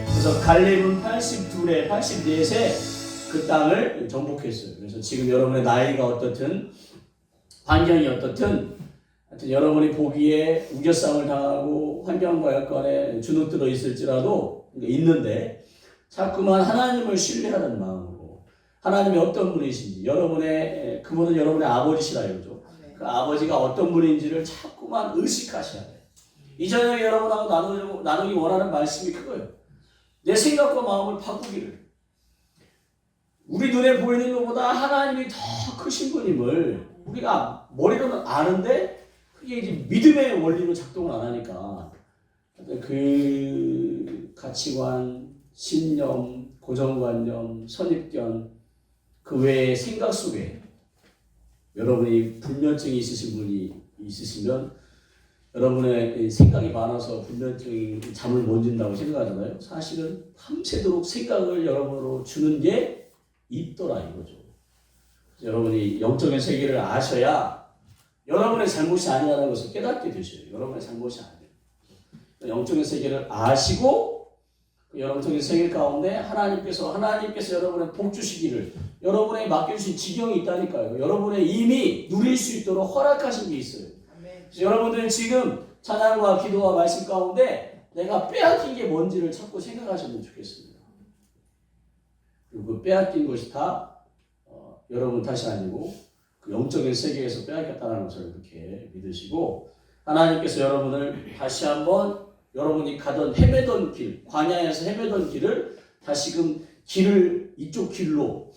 그래서 갈렙은 82에 84세 그 땅을 정복했어요. 그래서 지금 여러분의 나이가 어떻든 환경이 어떻든 하여튼 여러분이 보기에 우겨쌈을 당하고 환경과 여건에 주눅들어 있을지라도 있는데 자꾸만 하나님을 신뢰하는 마음으로 하나님이 어떤 분이신지 그분은 여러분의 아버지시라 이러죠. 그 아버지가 어떤 분인지를 자꾸만 의식하셔야 돼요. 이 저녁에 여러분하고 나누기 원하는 말씀이 그거예요. 내 생각과 마음을 바꾸기를. 우리 눈에 보이는 것보다 하나님이 더 크신 분임을 우리가 머리로는 아는데 그게 이제 믿음의 원리로 작동을 안 하니까 그 가치관, 신념, 고정관념, 선입견 그 외의 생각 속에 여러분이 불면증이 있으신 분이 있으시면 여러분의 생각이 많아서 불면증이 잠을 못 잔다고 생각하잖아요. 사실은 밤새도록 생각을 여러분으로 주는 게 있더라 이거죠. 여러분이 영적인 세계를 아셔야 여러분의 잘못이 아니라는 것을 깨닫게 되셔요. 여러분의 잘못이 아니에요. 영적인 세계를 아시고 그 영적인 세계 가운데 하나님께서 여러분의 복 주시기를 여러분의 맡겨주신 지경이 있다니까요. 여러분의 이미 누릴 수 있도록 허락하신 게 있어요. 그래서 여러분들은 지금 찬양과 기도와 말씀 가운데 내가 빼앗긴 게 뭔지를 자꾸 생각하시면 좋겠습니다. 그리고 그 빼앗긴 것이 다 여러분 탓이 아니고 그 영적인 세계에서 빼앗겼다는 것을 그렇게 믿으시고 하나님께서 여러분을 다시 한번 여러분이 가던 헤매던 길, 광야에서 헤매던 길을 다시금 이쪽 길로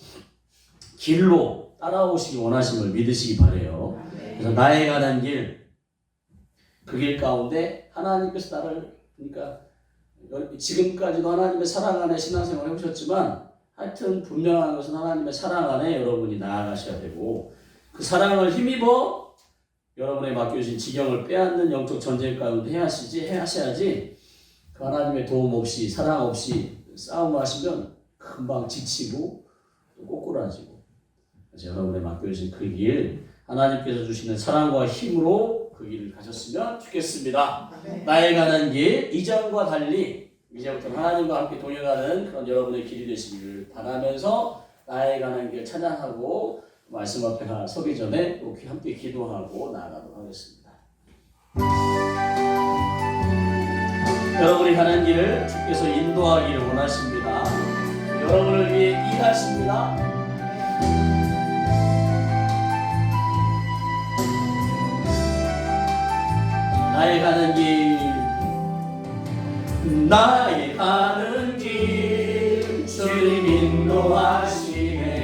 따라오시기 원하심을 믿으시기 바라요. 그래서 나의 가는 길, 그 길 가운데 하나님께서 나를 그러니까 지금까지도 하나님의 사랑 안에 신앙생활을 해오셨지만 하여튼 분명한 것은 하나님의 사랑 안에 여러분이 나아가셔야 되고 그 사랑을 힘입어 여러분의 맡겨주신 지경을 빼앗는 영적 전쟁 가운데 하셔야지 그 하나님의 도움 없이 사랑 없이 싸움하시면 금방 지치고 또 꼬꾸라지고 그래서 여러분의 맡겨주신 그 길 하나님께서 주시는 사랑과 힘으로 그 길을 가셨으면 좋겠습니다. 나의 가는 길 이전과 달리 이제부터 하나님과 함께 동행하는 그런 여러분의 길이 되시기를 바라면서 나의 가는 길 찬양하고 말씀 앞에 서기 전에 또 함께 기도하고 나아가도록 하겠습니다. 여러분이 가는 길을 주께서 인도하기를 원하십니다. 여러분을 위해 일하십니다. 나의 가는 길 주님 인도하시네.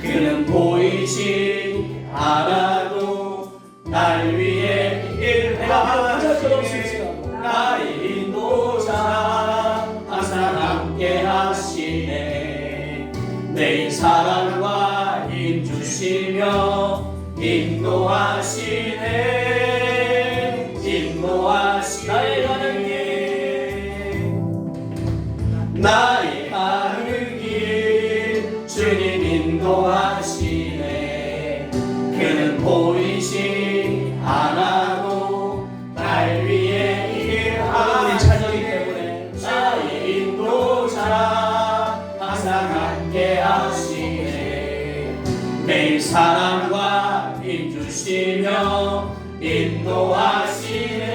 그는 보이지 않아도 날 위해 일하시네. 나의 인도자 항상 함께 하시네. 내 사랑과 힘 주시며 인도하시네. 나의 가는 길 주님 인도하시네. 그는 보이지 않아도 날 위해 일하는 자녀이기 때문에 나의 인도자 항상 함께 하시네. 매일 사랑과 힘 주시며 인도하시네.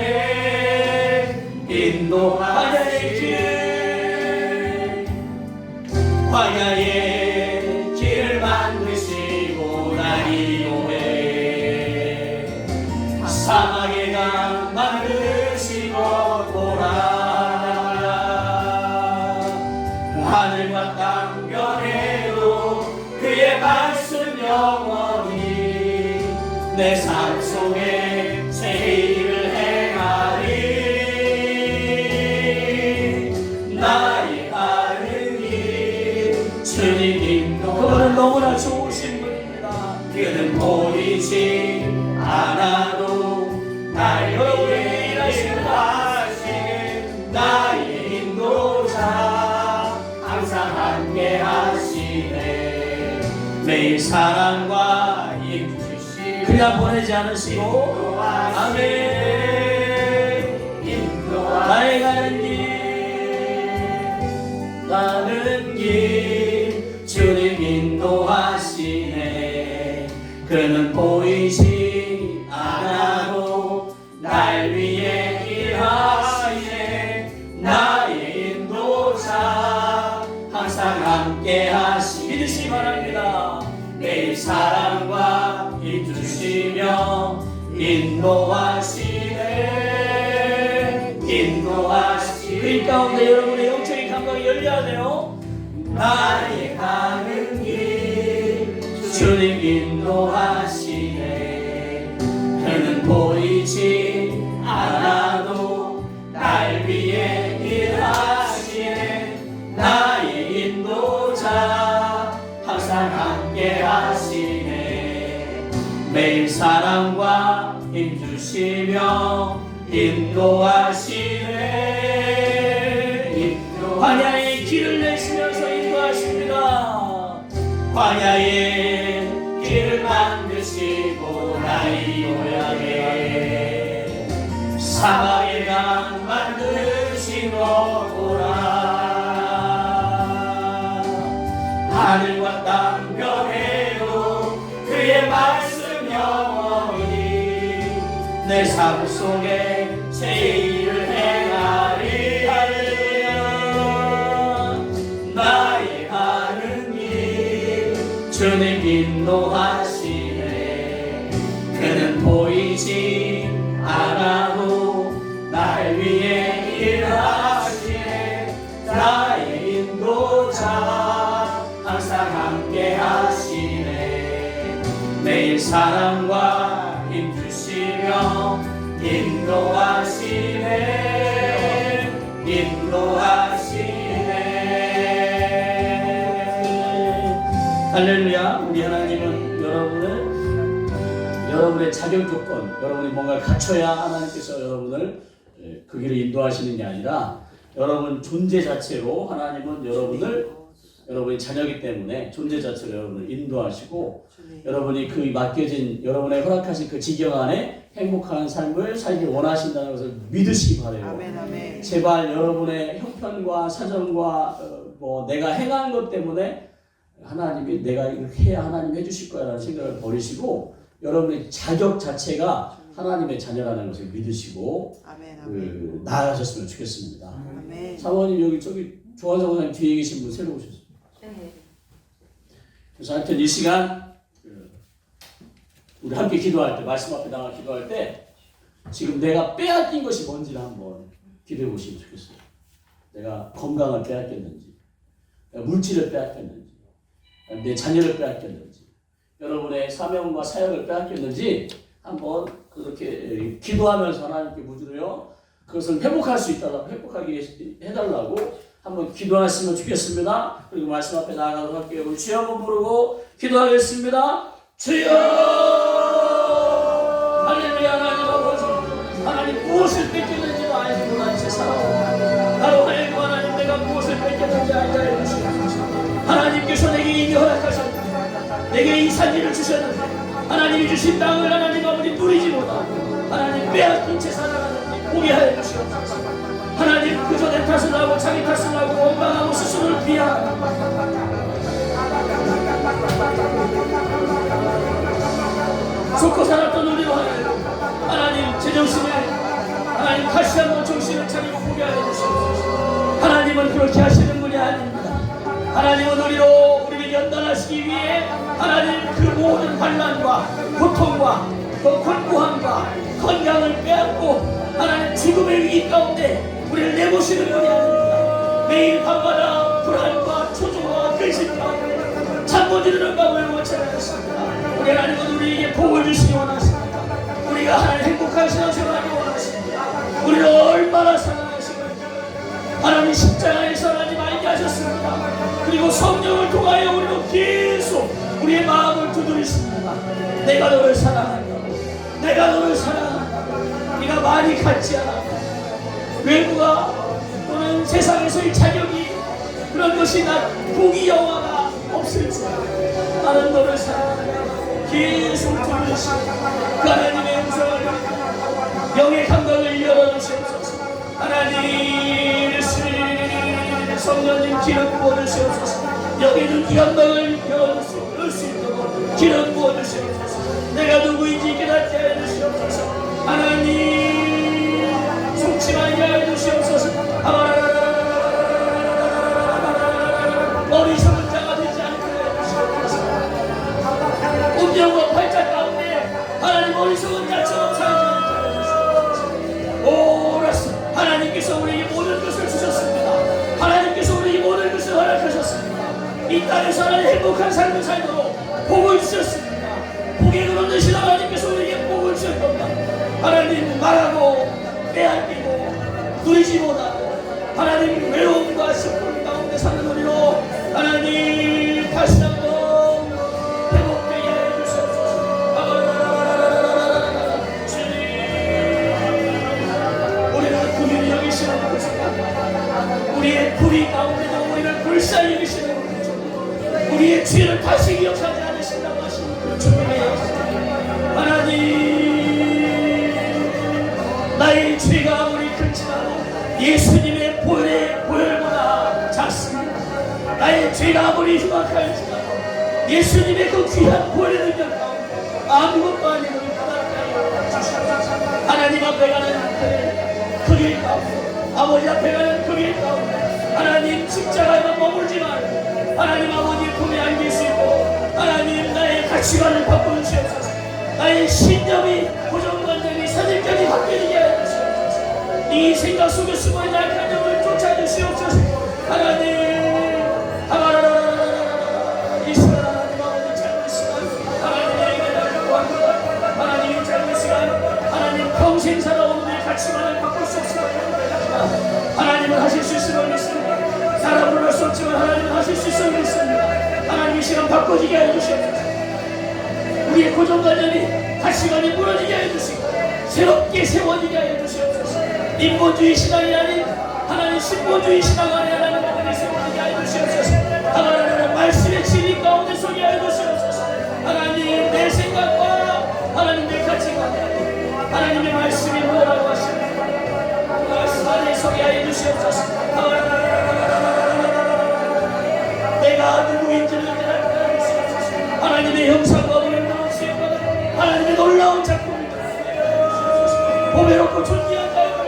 광야의 길을 만드시고 날 인도해. 사막의 강 만드시고 돌아나가. 하늘과 땅 변해도 그의 말씀 영원히 내 삶 속에 새 일을 행하리. 나의 가는 길 주님 인도. 그분은 너무나 좋으신 분입니다. 그는 보이지 않아도 날 위해 일하시는 나의 인도자 항상 함께 하시네. 매일 사랑과 힘 주시네. 그냥 보내지 않으시고 아멘. 나의 가는 길 주님 인도하시네. 그는 보이지 않아도 날 위해 일하시네. 나의 인도자 항상 함께 하시 믿으시 바랍니다. 매일 사랑과 힘 주시며 인도하시네. 인도하시네. 그 가운데 여러분의 영적인 감각이 열려야 돼요. 나의 가는 길 주님 인도하시네. 그는 보이지 않아도 날 위해 일하시네. 나의 인도자 항상 함께 하시네. 매일 사랑과 힘 주시며 인도하시네. 광야의 길을 내시면서 인도하십니다. 광야의 길을 만드시고 나의 고향에 사막의 강 만드시노라. 하늘과 땅 변해도 그의 말씀 영원히 내 삶 속에 제 일을 행하리. 할렐루야. 나의 가는 길 주님 인도하시네. 그는 보이지 않아도 날 위해 일하시네. 나의 인도자 항상 함께 하시네. 매일 사랑과 힘 주시며 인도하시네. 인도하시네. 할렐루야. 우리 하나님은 여러분의 자격 조건, 여러분이 뭔가를 갖춰야 하나님께서 여러분을 그 길을 인도하시는 게 아니라 여러분 존재 자체로 하나님은 여러분이 자녀이기 때문에 존재 자체로 여러분을 인도하시고 여러분이 그 맡겨진 여러분의 허락하신 그 지경 안에 행복한 삶을 살기 원하신다는 것을 믿으시기 바라요. 아멘, 아멘. 제발 여러분의 형편과 사정과 내가 행하는 것 때문에 하나님이 내가 이렇게 해야 하나님 해주실 거야라는 생각을 버리시고 여러분의 자격 자체가 하나님의 자녀라는 것을 믿으시고 아멘, 아멘. 나아가셨으면 좋겠습니다. 아멘. 사모님 여기 조한 사모님 뒤에 계신 분 새로 오셨어요. 그래서 하여튼 이 시간 우리 함께 기도할 때, 말씀 앞에 나가 기도할 때 지금 내가 빼앗긴 것이 뭔지를 한번 기도해 보시면 좋겠어요. 내가 건강을 빼앗겼는지, 내가 물질을 빼앗겼는지, 내 자녀를 빼앗겼는지, 여러분의 사명과 사역을 빼앗겼는지 한번 그렇게 기도하면서 하나님께 묻으려 그것을 회복할 수 있도록 회복하게 해달라고 한번 기도하시면 좋겠습니다. 그리고 말씀 앞에 나아가도록 할게요. 우리 주여 한번 부르고 기도하겠습니다. 주여! 할렐루야. 하나님 아버지, 하나님 무엇을 뺏겼는지도 알지 못한 채 살아오고 나로 하여금 하나님 내가 무엇을 뺏겼는지 알게 하여 주시옵소서. 하나님께서 내게 이미 허락하셨는데 내게 이 산지를 주셨는데 하나님이 주신 땅을 하나님 아버지 누리지 못하고 하나님 빼앗긴 채 살아가는데 보게 하여 주시옵소서. 하나님 그저 내 탓을 하고 자기 탓을 하고 원망하고 스스로를 비하하고 속고 살았던 우리로 하여금 하나님 제정신에 하나님 다시 한번 정신을 차리고 보게 하여 주시옵소서. 하나님은 그렇게 하시는 분이 아닙니다. 하나님은 우리를 연단하시기 위해 하나님 그 모든 환난과 고통과 또 곤고함과 건강을 빼앗고 하나님 죽음의 위기 가운데 우리를 내모시는 분이 아닙니다. 매일 밤마다 불안과 초조와 근심 가운데 잠 못 이루는 밤을 원하십니다. 우리 하나님은 우리에게 복을 주시기 원하십니다. 우리가 하나님 행복한 신앙생활을 하기 원하십니다. 우리를 얼마나 사랑하시는지 하나님 십자가에서 하나님 알게 하셨습니다. 그리고 성령을 통하여 우리로 계속 우리의 마음을 두드리십니다. 내가 너를 사랑한다고, 내가 너를 사랑한다고. 네가 많이 갖지 않아 외부가 또는 세상에서의 자격이 그런 것이 복이 영화가 없을지 나는 너를 사랑한다. 계속 두드리시고 영의 감각을 열어주시옵소서. 하나님 성령님 기름 부어주시옵소서. 영의 눈 감각을 열을 수 있도록 기름 부어주시옵소서. 내가 누구인지 깨닫게 해주시옵소서. 하나님 속지마게 해주시옵소서. 어리석은 자가 되지 않게 해주시옵소서. 운명과 팔자 가운데 하나님 어리석은 자처럼 살지 않게 해주시옵소서. 오라스 하나님께서 우리에게 모든 것을 주셨습니다. 하나님께서 우리에게 모든 것을 허락하셨습니다. 이 땅에서 하나님 행복한 삶을 살도록 복을 주셨습니다. 복에 그런듯이 하나님께서 우리에게 복을 주셨습니다. 하나님 말하고 빼앗기고 누리지 못하고 하나님 외로움과 슬픔 가운데 사는 우리로 하나님 다시 한번 회복되게 해주시옵소서. 주님 우리를 불이 여기시는 것입니다. 우리의 불이 가운데도 우리를 불쌍히 여기시는 것입니다. 우리의 죄를 다시 기억하지 않으신다고 하시는 그 주님의 역사. 하나님 나의 죄가 아무리 크지만 예수님의 보혈보다 작습니다. 나의 죄가 아무리 흉악할지라도 예수님의 그 귀한 보혈의 능력 가운데 아무것도 아닌 우리 바닥에 주시옵소서. 하나님 앞에 가는 그 길 가운데 아버지 앞에 가는 그 길 가운데 하나님 십자가에만 머물지 말고 하나님 아버지 품에 안길 수 있고 하나님 나의 가치관을 바꿔주시옵소서. 나의 신념이 고정관념이 사실까지 바뀌게 해주시옵소서. 이 생각 속에 숨어있는 악한 영을 쫓아주시옵소서. 하나님 이 시간 하나님 아버지 짧은 시간 하나님에게 나를 구합니다. 하나님 이 짧은 시간 하나님 평생 살아온 우리의 가치관을 바꿀 수 없을 것입니다. 하나님은 하실 수 있음을 믿습니다. 사람으로 할 수 없지만 하나님은 하실 수 있음을 믿습니다. 하나님 이 시간 바꿔지게 해주시옵소서. 우리의 고정관념이 가치관이 무너지게 해주시고 새롭게 세워지게 해주시옵소서. 인본주의 신앙이 아닌 하나님 신본주의 신앙 안에 하나님 아버지 세워지게 해주시옵소서. 하나님 말씀의 진리 가운데 서게 해주시옵소서. 하나님 내 생각과 하나님 내 가치관 하나님의 말씀이 뭐라고 하십니까? 그 말씀 안에 서게 해주시옵소서. 내가 누구인지를 깨닫게 해주시옵소서. 하나님의 형상과 하나님의 놀라운 작품입니다. 보배롭고 존귀한 자유를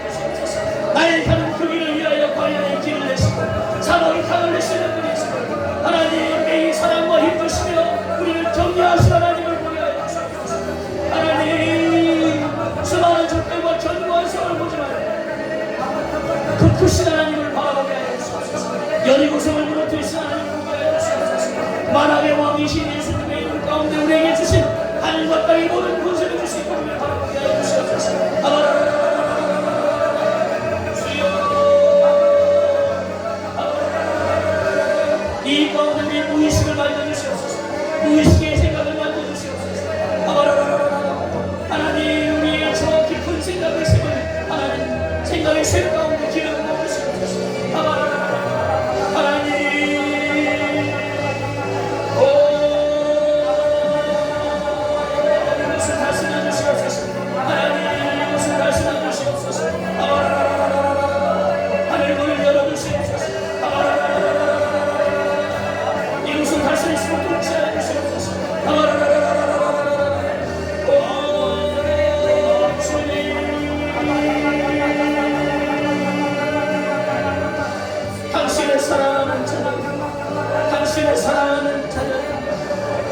주시옵소서. 나의 가는 그 길을 위하여 광야의 길을 내시고 사막의 강을 내시는 분이시고 하나님 매일 사랑과 힘주시며 우리를 격려하시는 하나님을 보게 하여 주시옵소서. 하나님 수많은 적들과 견고한 성을 보지 말고 그 크신 하나님을 바라보게 하여 주시옵소서. 여리고성을 무너뜨리신 하나님을 보게 하여 주시옵소서. 만왕의 왕이신 예수님의 이름 가운데 우리에게 주신 하늘과 땅의 모든 권세를 주시고 우리를 바라보게 하여 주시옵소서. 이 가운데 우리의 무의식을 만져주시옵소서. 무의식의 생각을 만져주시옵소서. 하나님 우리의 저 깊은 생각의 샘을 하나님 생각의 샘 가운데 기름 부어주시옵소서. 하나님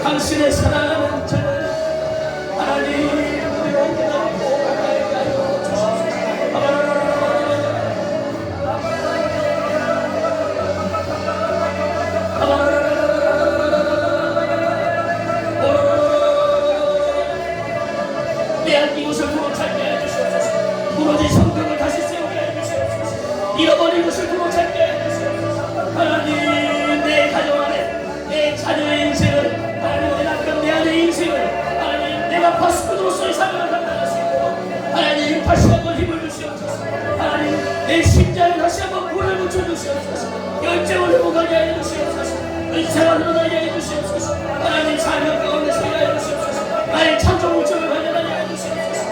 당신의 사랑하는 자녀 하나님 우리로 깨닫고 가게 하여 주시옵소서. 빼앗긴 것을 도로 찾게 해주시옵소서. 무너진 성벽을 다시 세우게 해주시옵소서. 잃어버린 것을 도로 찾게 해주시옵소서. 하나님 내 가정 안에 내 자녀의 인생을 하나님 내 안의 인생을 하나님 내가 파수꾼으로서의 사명을 감당할 수 있도록 하나님 다시 한번 힘을 주시옵소서. 하나님 내 심장을 다시 한번 불을 붙여주시옵소서. 열정을 회복하게 하여 주시옵소서. 은사가 늘어나게 하여 주시옵소서. 하나님 사명 가운데 서게 하여 주시옵소서. 나의 창조 목적을 발견하게 하여 주시옵소서.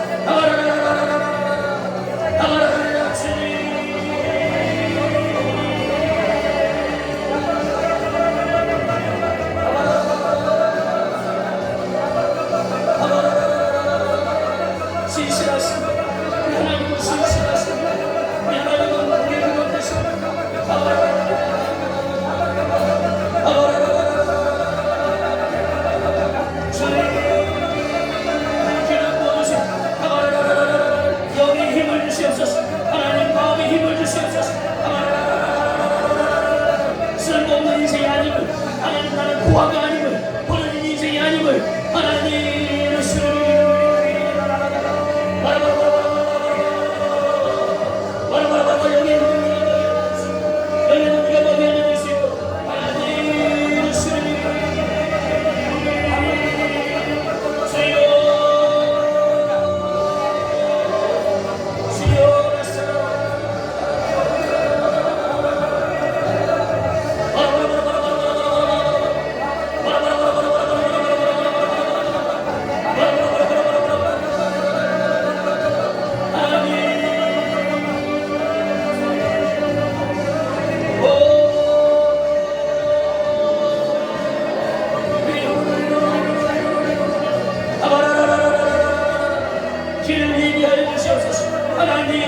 길을 예비하여 주시옵소서. 하나님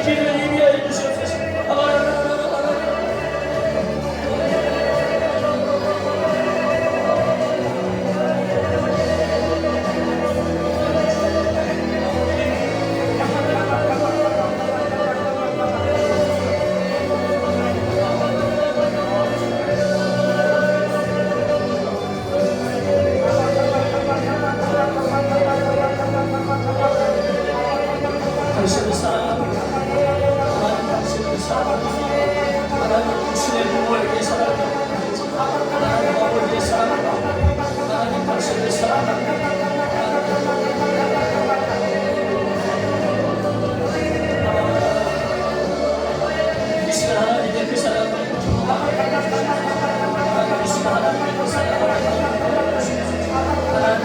길을 예비하여 주시옵소서. 당신을 사랑합니다. 하나님 당신을 사랑합니다. 하나님 당신의 부모에게 사랑합니다. 하나님 아버지의 사랑합니다. 하나님 당신을 사랑합니다. 이 시간 하나님의 그 사랑을 하나님 이 시간 하나님의 그 사랑을 하나님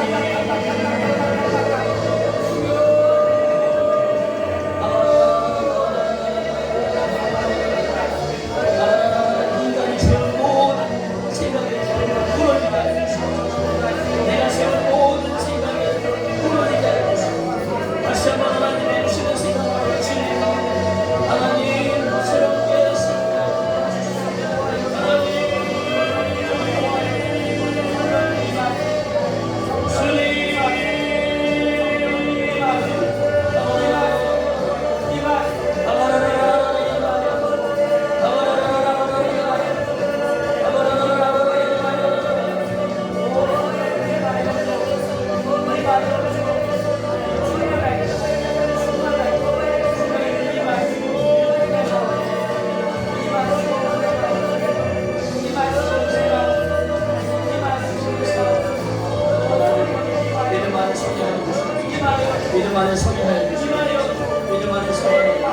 믿음 안에 서게 하여 주시옵소서. 믿음 안에 서게 하여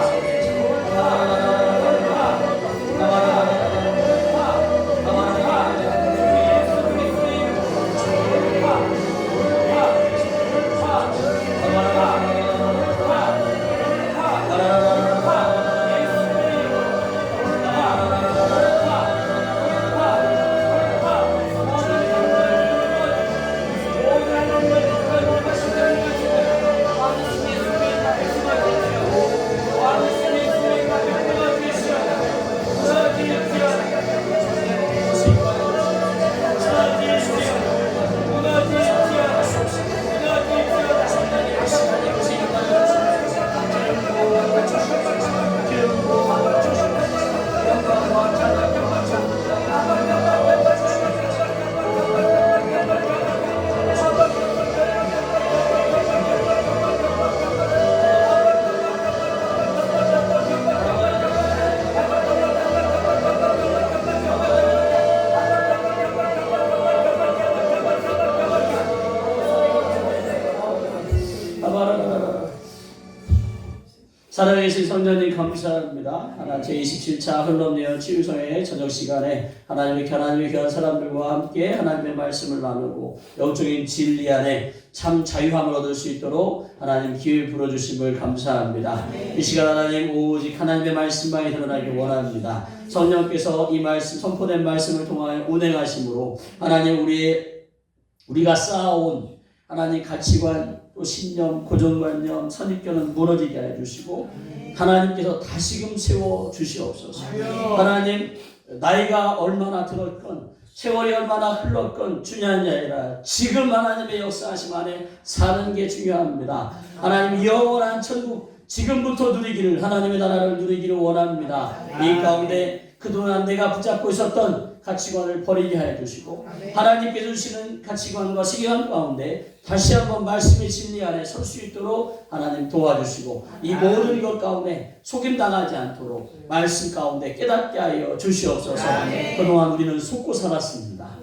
살아계신 성령님 감사합니다. 하나 제27차 흘럼내어 치유성의 저녁 시간에 하나님의 귀한 사람들과 함께 하나님의 말씀을 나누고 영적인 진리 안에 참 자유함을 얻을 수 있도록 하나님 기회 불어주심을 감사합니다. 이 시간 하나님 오직 하나님의 말씀만이 드러나길 원합니다. 성령께서 이 말씀 선포된 말씀을 통하여 운행하심으로 하나님 우리가 쌓아온 하나님 가치관 또 신념, 고정관념, 선입견은 무너지게 해주시고 하나님께서 다시금 세워주시옵소서. 하나님 나이가 얼마나 들었건 세월이 얼마나 흘렀건 중요한 게 아니라 지금 하나님의 역사하심 안에 사는 게 중요합니다. 하나님 영원한 천국 지금부터 누리기를 하나님의 나라를 누리기를 원합니다. 이 가운데 그동안 내가 붙잡고 있었던 가치관을 버리게 하여 주시고 하나님께서 주시는 가치관과 시간 가운데 다시 한번 말씀의 진리 안에 설 수 있도록 하나님 도와주시고 이 모든 것 가운데 속임당하지 않도록 말씀 가운데 깨닫게 하여 주시옵소서. 그동안 우리는 속고 살았습니다.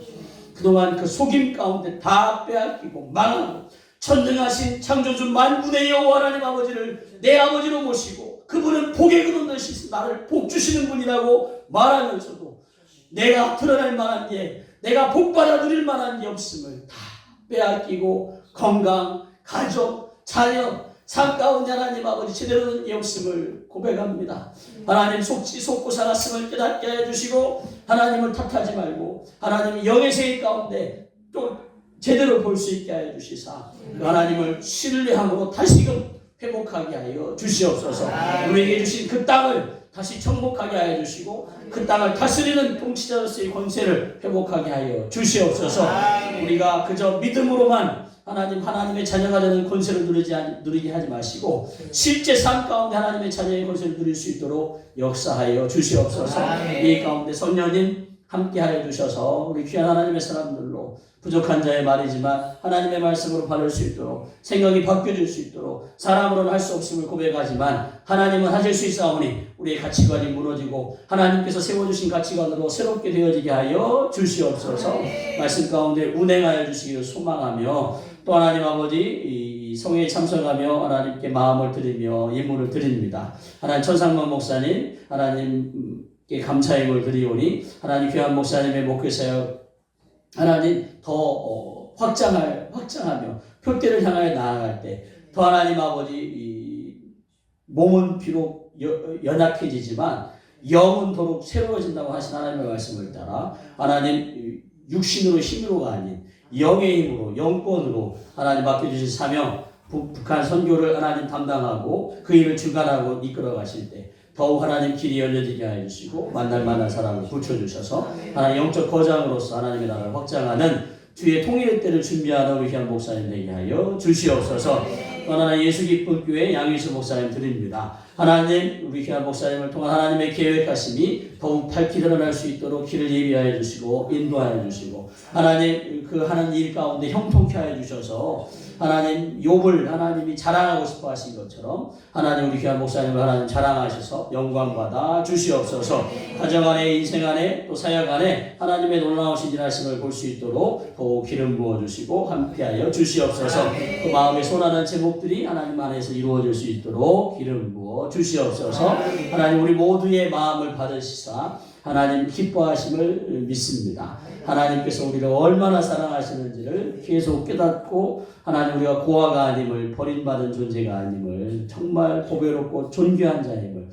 그동안 그 속임 가운데 다 빼앗기고 망하고 천능하신 창조주 만군의 여호와 하나님 아버지를 내 아버지로 모시고 그분은 복에 그르듯이 나를 복 주시는 분이라고 말하면서도 내가 드러날 만한 게 내가 복받아 누릴 만한 게 없음을 다 빼앗기고 건강, 가족, 자녀, 삶 가운데 하나님 아버지 제대로 된 게 없음을 고백합니다. 하나님 속고 살았음을 깨닫게 해주시고 하나님을 탓하지 말고 하나님 영의 세계 가운데 또 제대로 볼 수 있게 하여 주시사 그 하나님을 신뢰함으로 다시금 회복하게 하여 주시옵소서. 우리에게 주신 그 땅을 다시 정복하게 하여 주시고 그 땅을 다스리는 통치자로서의 권세를 회복하게 하여 주시옵소서. 우리가 그저 믿음으로만 하나님의 자녀가 되는 권세를 누리게 하지 마시고 실제 삶 가운데 하나님의 자녀의 권세를 누릴 수 있도록 역사하여 주시옵소서. 이 가운데 성령님 함께하여 주셔서 우리 귀한 하나님의 사람들로 부족한 자의 말이지만 하나님의 말씀으로 바를 수 있도록 생각이 바뀌어질 수 있도록 사람으로는 할 수 없음을 고백하지만 하나님은 하실 수 있사오니 우리의 가치관이 무너지고 하나님께서 세워주신 가치관으로 새롭게 되어지게 하여 주시옵소서. 말씀 가운데 운행하여 주시기를 소망하며 또 하나님 아버지 이 성회에 참석하며 하나님께 마음을 드리며 예물을 드립니다. 하나님 천상만 목사님 하나님께 감사의 드리오니 하나님 귀한 목사님의 목회사역 하나님 더 확장하며 표대를 향하여 나아갈 때 더 하나님 아버지 이 몸은 비록 연약해지지만 영은 더욱 새로워진다고 하신 하나님의 말씀을 따라 하나님 육신으로 힘으로가 아닌 영의 힘으로 영권으로 하나님 맡겨주신 사명 북한 선교를 하나님 담당하고 그 일을 주관하고 이끌어 가실 때 더욱 하나님 길이 열려지게 하여 주시고 만날 사람을 붙여주셔서 하나님 영적 거장으로서 하나님의 나라를 확장하는 주의 통일의 때를 준비하는 우리 귀한 목사님 되게 하여 주시옵소서. 하나님 예수 기쁜 교회 양희수 목사님 드립니다. 하나님 우리 귀한 목사님을 통한 하나님의 계획하심이 더욱 밝히 드러날 수 있도록 길을 예비하여 주시고 인도하여 주시고 하나님 그 하는 일 가운데 형통케 하여 주셔서 하나님 욥을 하나님이 자랑하고 싶어 하신 것처럼 하나님 우리 귀한 목사님을 하나님 자랑하셔서 영광 받아 주시옵소서. 가정 안에 인생 안에 또 사역 안에 하나님의 놀라우신 일하심을 볼 수 있도록 더욱 기름 부어 주시고 함께하여 주시옵소서. 그 마음에 손하는 제목들이 하나님 안에서 이루어질 수 있도록 기름 부어 주시옵소서. 하나님 우리 모두의 마음을 받으시사 하나님 기뻐하심을 믿습니다. 하나님께서 우리를 얼마나 사랑하시는지를 계속 깨닫고 하나님 우리가 고아가 아님을 버림받은 존재가 아님을 정말 보배롭고 존귀한 자임을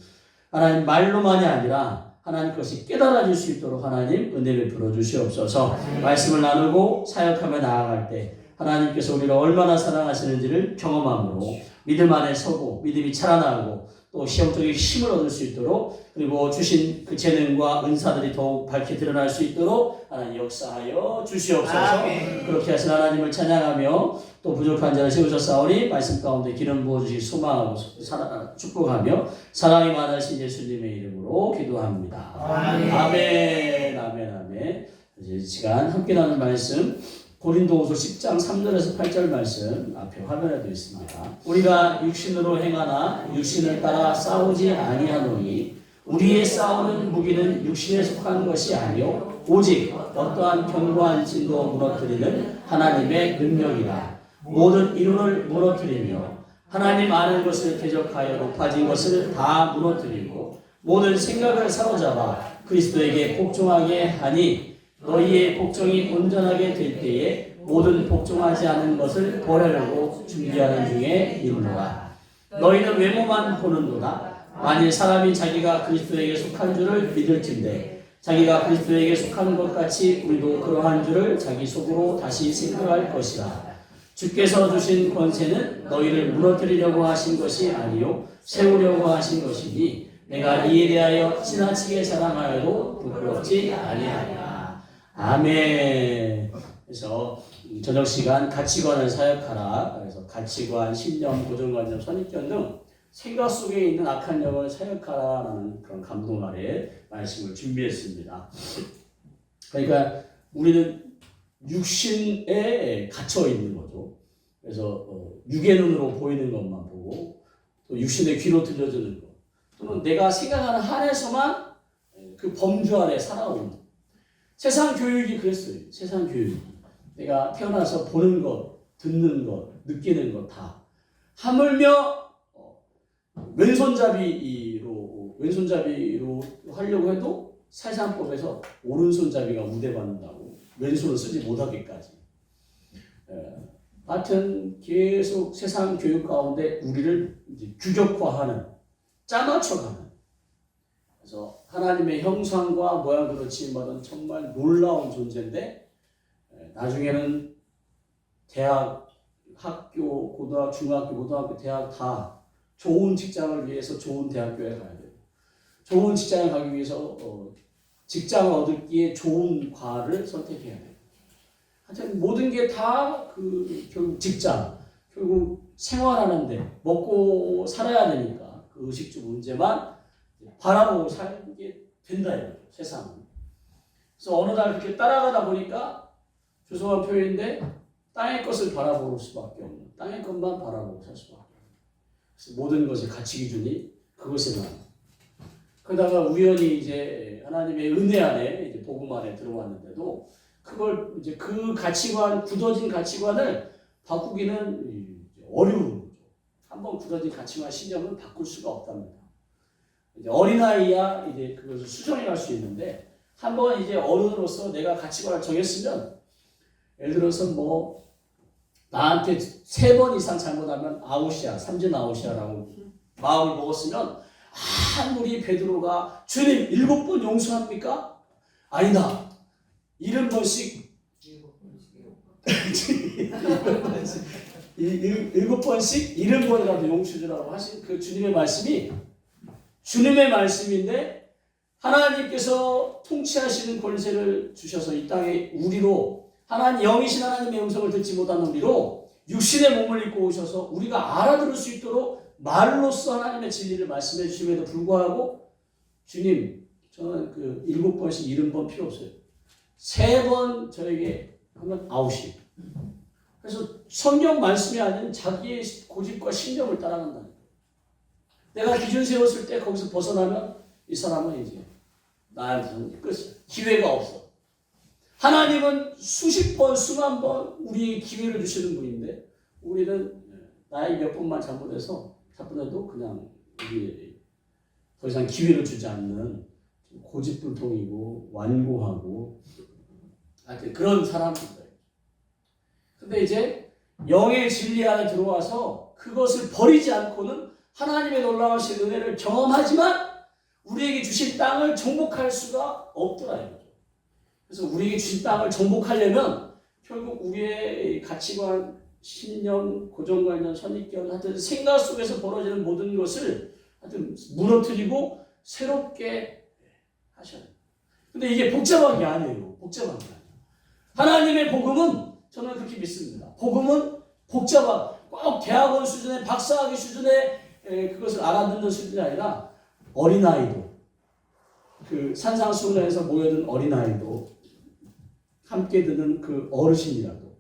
하나님 말로만이 아니라 하나님 것이 깨달아질 수 있도록 하나님 은혜 베풀어 주시옵소서. 말씀을 나누고 사역하며 나아갈 때 하나님께서 우리를 얼마나 사랑하시는지를 경험함으로 믿음 안에 서고 믿음이 자라나고 또 시험적인 힘을 얻을 수 있도록 그리고 주신 그 재능과 은사들이 더욱 밝게 드러날 수 있도록 하나님 역사하여 주시옵소서. 아멘. 그렇게 하신 하나님을 찬양하며 또 부족한 자를 세우셨사오니 말씀 가운데 기름 부어주시기 소망하고 축복하며 사랑이 많으신 예수님의 이름으로 기도합니다. 아멘. 아멘. 아멘. 아멘. 이제 시간 함께 나눈 말씀 고린도후서 10장 3절에서 8절 말씀 앞에 화면에도 있습니다. 우리가 육신으로 행하나 육신을 따라 싸우지 아니하노니 우리의 싸우는 무기는 육신에 속한 것이 아니요 오직 어떠한 견고한 진도 무너뜨리는 하나님의 능력이라. 모든 이론을 무너뜨리며 하나님 아는 것을 대적하여 높아진 것을 다 무너뜨리고 모든 생각을 사로잡아 그리스도에게 복종하게 하니 너희의 복종이 온전하게 될 때에 모든 복종하지 않은 것을 버리려고 준비하는 중에 있노라. 너희는 외모만 보는도다. 만일 사람이 자기가 그리스도에게 속한 줄을 믿을진대 자기가 그리스도에게 속한 것 같이 우리도 그러한 줄을 자기 속으로 다시 생각할 것이라. 주께서 주신 권세는 너희를 무너뜨리려고 하신 것이 아니요 세우려고 하신 것이니 내가 이에 대하여 지나치게 자랑하여도 부끄럽지 아니하리라. 아멘. 그래서 저녁 시간 가치관을 사역하라. 그래서 가치관, 신념, 고정관념, 선입견 등 생각 속에 있는 악한 영을 사역하라라는 그런 감동 아래 말씀을 준비했습니다. 그러니까 우리는 육신에 갇혀 있는 거죠. 그래서 육의 눈으로 보이는 것만 보고 또 육신의 귀로 들려주는 것 또는 내가 생각하는 한에서만 그 범주 아래 살아오는 세상 교육이 그랬어요. 세상 교육이. 내가 태어나서 보는 것, 듣는 것, 느끼는 것 다. 하물며 왼손잡이로 하려고 해도 사상법에서 오른손잡이가 우대받는다고 왼손을 쓰지 못하기까지. 하여튼 계속 세상 교육 가운데 우리를 이제 규격화하는, 짜맞춰가는. 그래서 하나님의 형상과 모양으로 지음받은 정말 놀라운 존재인데 나중에는 대학, 학교, 고등학교, 중학교, 고등학교, 대학 다 좋은 직장을 위해서 좋은 대학교에 가야 돼요. 좋은 직장에 가기 위해서 직장을 얻기에 좋은 과를 선택해야 돼요. 하여튼 모든 게 다 결국 직장, 결국 생활하는데 먹고 살아야 되니까 그 의식주 문제만 바라보고 살게 된다 이거죠. 세상은. 그래서 어느 날 그렇게 따라가다 보니까 죄송한 표현인데 땅의 것을 바라볼 수밖에 없는, 땅의 것만 바라보고 살 수밖에 없는. 그래서 모든 것의 가치 기준이 그것에만. 그러다가 우연히 이제 하나님의 은혜 안에 이제 복음 안에 들어왔는데도 그걸 이제 그 가치관, 굳어진 가치관을 바꾸기는 어려운 거죠. 한번 굳어진 가치관, 신념을 바꿀 수가 없답니다. 이제 어린아이야 이제 그것을 수정해 갈 수 있는데 한번 이제 어른으로서 내가 가치관을 정했으면 예를 들어서 뭐 나한테 3번 이상 잘못하면 아웃이야, 삼진 아웃이야라고 마음을 먹었으면 아무리 베드로가 주님 7번 용서합니까? 아니다. 70번씩 7번씩 70번이라도 용서주라고 하신 그 주님의 말씀이 주님의 말씀인데 하나님께서 통치하시는 권세를 주셔서 이 땅에 우리로 하나님 영이신 하나님의 음성을 듣지 못하는 우리로 육신의 몸을 입고 오셔서 우리가 알아들을 수 있도록 말로써 하나님의 진리를 말씀해 주심에도 불구하고 주님 저는 그 7번씩 70번 필요 없어요. 3번 저에게 하면 아웃이. 그래서 성경 말씀이 아닌 자기의 고집과 신념을 따라간다는 거예요. 내가 기준 세웠을 때 거기서 벗어나면 이 사람은 이제 나한테는 끝이야. 기회가 없어. 하나님은 수십 번, 수만 번 우리에게 기회를 주시는 분인데 우리는 나이 몇 번만 잘못해서 잘못해도 그냥 우리에게 더 이상 기회를 주지 않는 고집불통이고 완고하고 하여튼 그런 사람입니다. 근데 이제 영의 진리 안에 들어와서 그것을 버리지 않고는 하나님의 놀라우신 은혜를 경험하지만 우리에게 주신 땅을 정복할 수가 없더라 이거죠. 그래서 우리에게 주신 땅을 정복하려면 결국 우리의 가치관, 신념, 고정관념, 선입견 하여튼 생각 속에서 벌어지는 모든 것을 하여튼 무너뜨리고 새롭게 하셔야 돼요. 근데 이게 복잡한 게 아니에요. 복잡한 게 아니에요. 하나님의 복음은 저는 그렇게 믿습니다. 복음은 복잡한 꼭 대학원 수준의 박사학위 수준의 그것을 알아듣는 수준이 아니라 어린아이도 그 산상수훈에서 모여든 어린아이도 함께 듣는 그 어르신이라도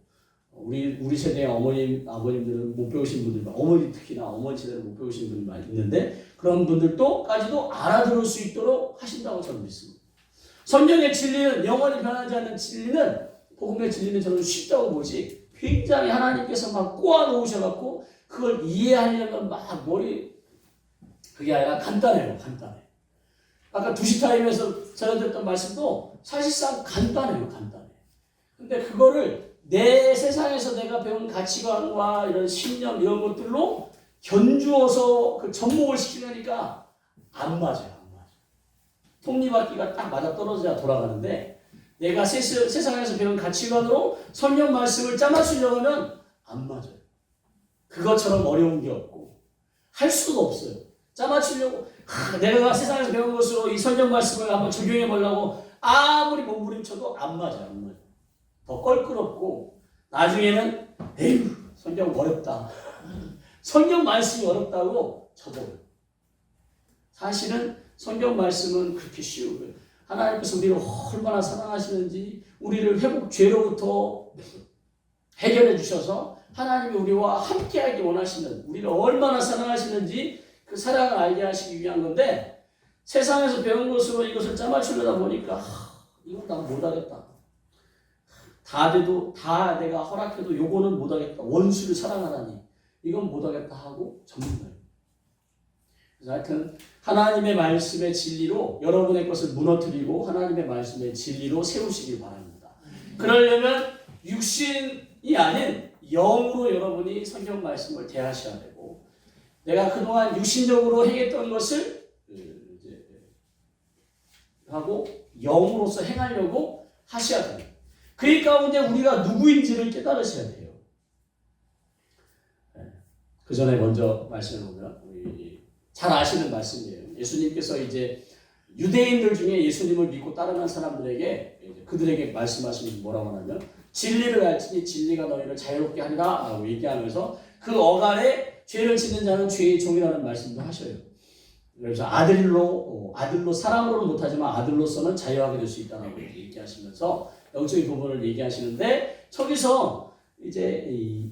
우리 세대의 어머님 아버님들은 못 배우신 분들 어머니 특히나 어머니 세대를 못 배우신 분이 많이 있는데 그런 분들도까지도 알아들을 수 있도록 하신다고 저는 믿습니다. 성경의 진리는 영원히 변하지 않는 진리는 복음의 진리는 저는 쉽다고 보지 굉장히 하나님께서 막 꼬아 놓으셔갖고 그걸 이해하려면 막 그게 아니라 간단해요. 간단해. 아까 2시 타임에서 전해드렸던 말씀도 사실상 간단해요. 간단해. 근데 그거를 내 세상에서 내가 배운 가치관과 이런 신념 이런 것들로 견주어서 그 접목을 시키려니까 안 맞아요. 안 맞아요. 톱니바퀴가 딱 맞아 떨어져야 돌아가는데 내가 세상에서 배운 가치관으로 성경 말씀을 짜맞추려고 하면 안 맞아요. 그것처럼 어려운 게 없고 할 수도 없어요. 짜맞추려고 내가 세상에서 배운 것으로 이 성경 말씀을 한번 적용해 보려고 아무리 몸부림쳐도 안 맞아요. 안 맞아요. 더 껄끄럽고 나중에는 에휴 성경 어렵다. 성경 말씀이 어렵다고 쳐버려요. 사실은 성경 말씀은 그렇게 쉬워요. 하나님께서 우리를 얼마나 사랑하시는지 우리를 죄로부터 해결해 주셔서 하나님이 우리와 함께하기 원하시는 우리를 얼마나 사랑하시는지 그 사랑을 알게 하시기 위한 건데 세상에서 배운 것으로 이것을 짜맞추려다 보니까 이건 난 못하겠다. 다 돼도 다 내가 허락해도 요거는 못하겠다. 원수를 사랑하라니 이건 못하겠다 하고 접는다. 그래서 하여튼 하나님의 말씀의 진리로 여러분의 것을 무너뜨리고 하나님의 말씀의 진리로 세우시길 바랍니다. 그러려면 육신이 아닌 영으로 여러분이 성경 말씀을 대하셔야 되고 내가 그동안 육신적으로 행했던 것을 이제 하고 영으로서 행하려고 하셔야 됩니다. 그 가운데 우리가 누구인지를 깨달으셔야 돼요. 그 전에 먼저 말씀을 보면 우리 잘 아시는 말씀이에요. 예수님께서 이제 유대인들 중에 예수님을 믿고 따르는 사람들에게 그들에게 말씀하시는 게 뭐라고 하냐면 진리를 알지니 진리가 너희를 자유롭게 하리라 라고 얘기하면서 그 어간에 죄를 짓는 자는 죄의 종이라는 말씀도 하셔요. 그래서 아들로 사람으로는 못하지만 아들로서는 자유하게 될 수 있다라고 얘기하시면서 영적인 부분을 얘기하시는데 저기서 이제 이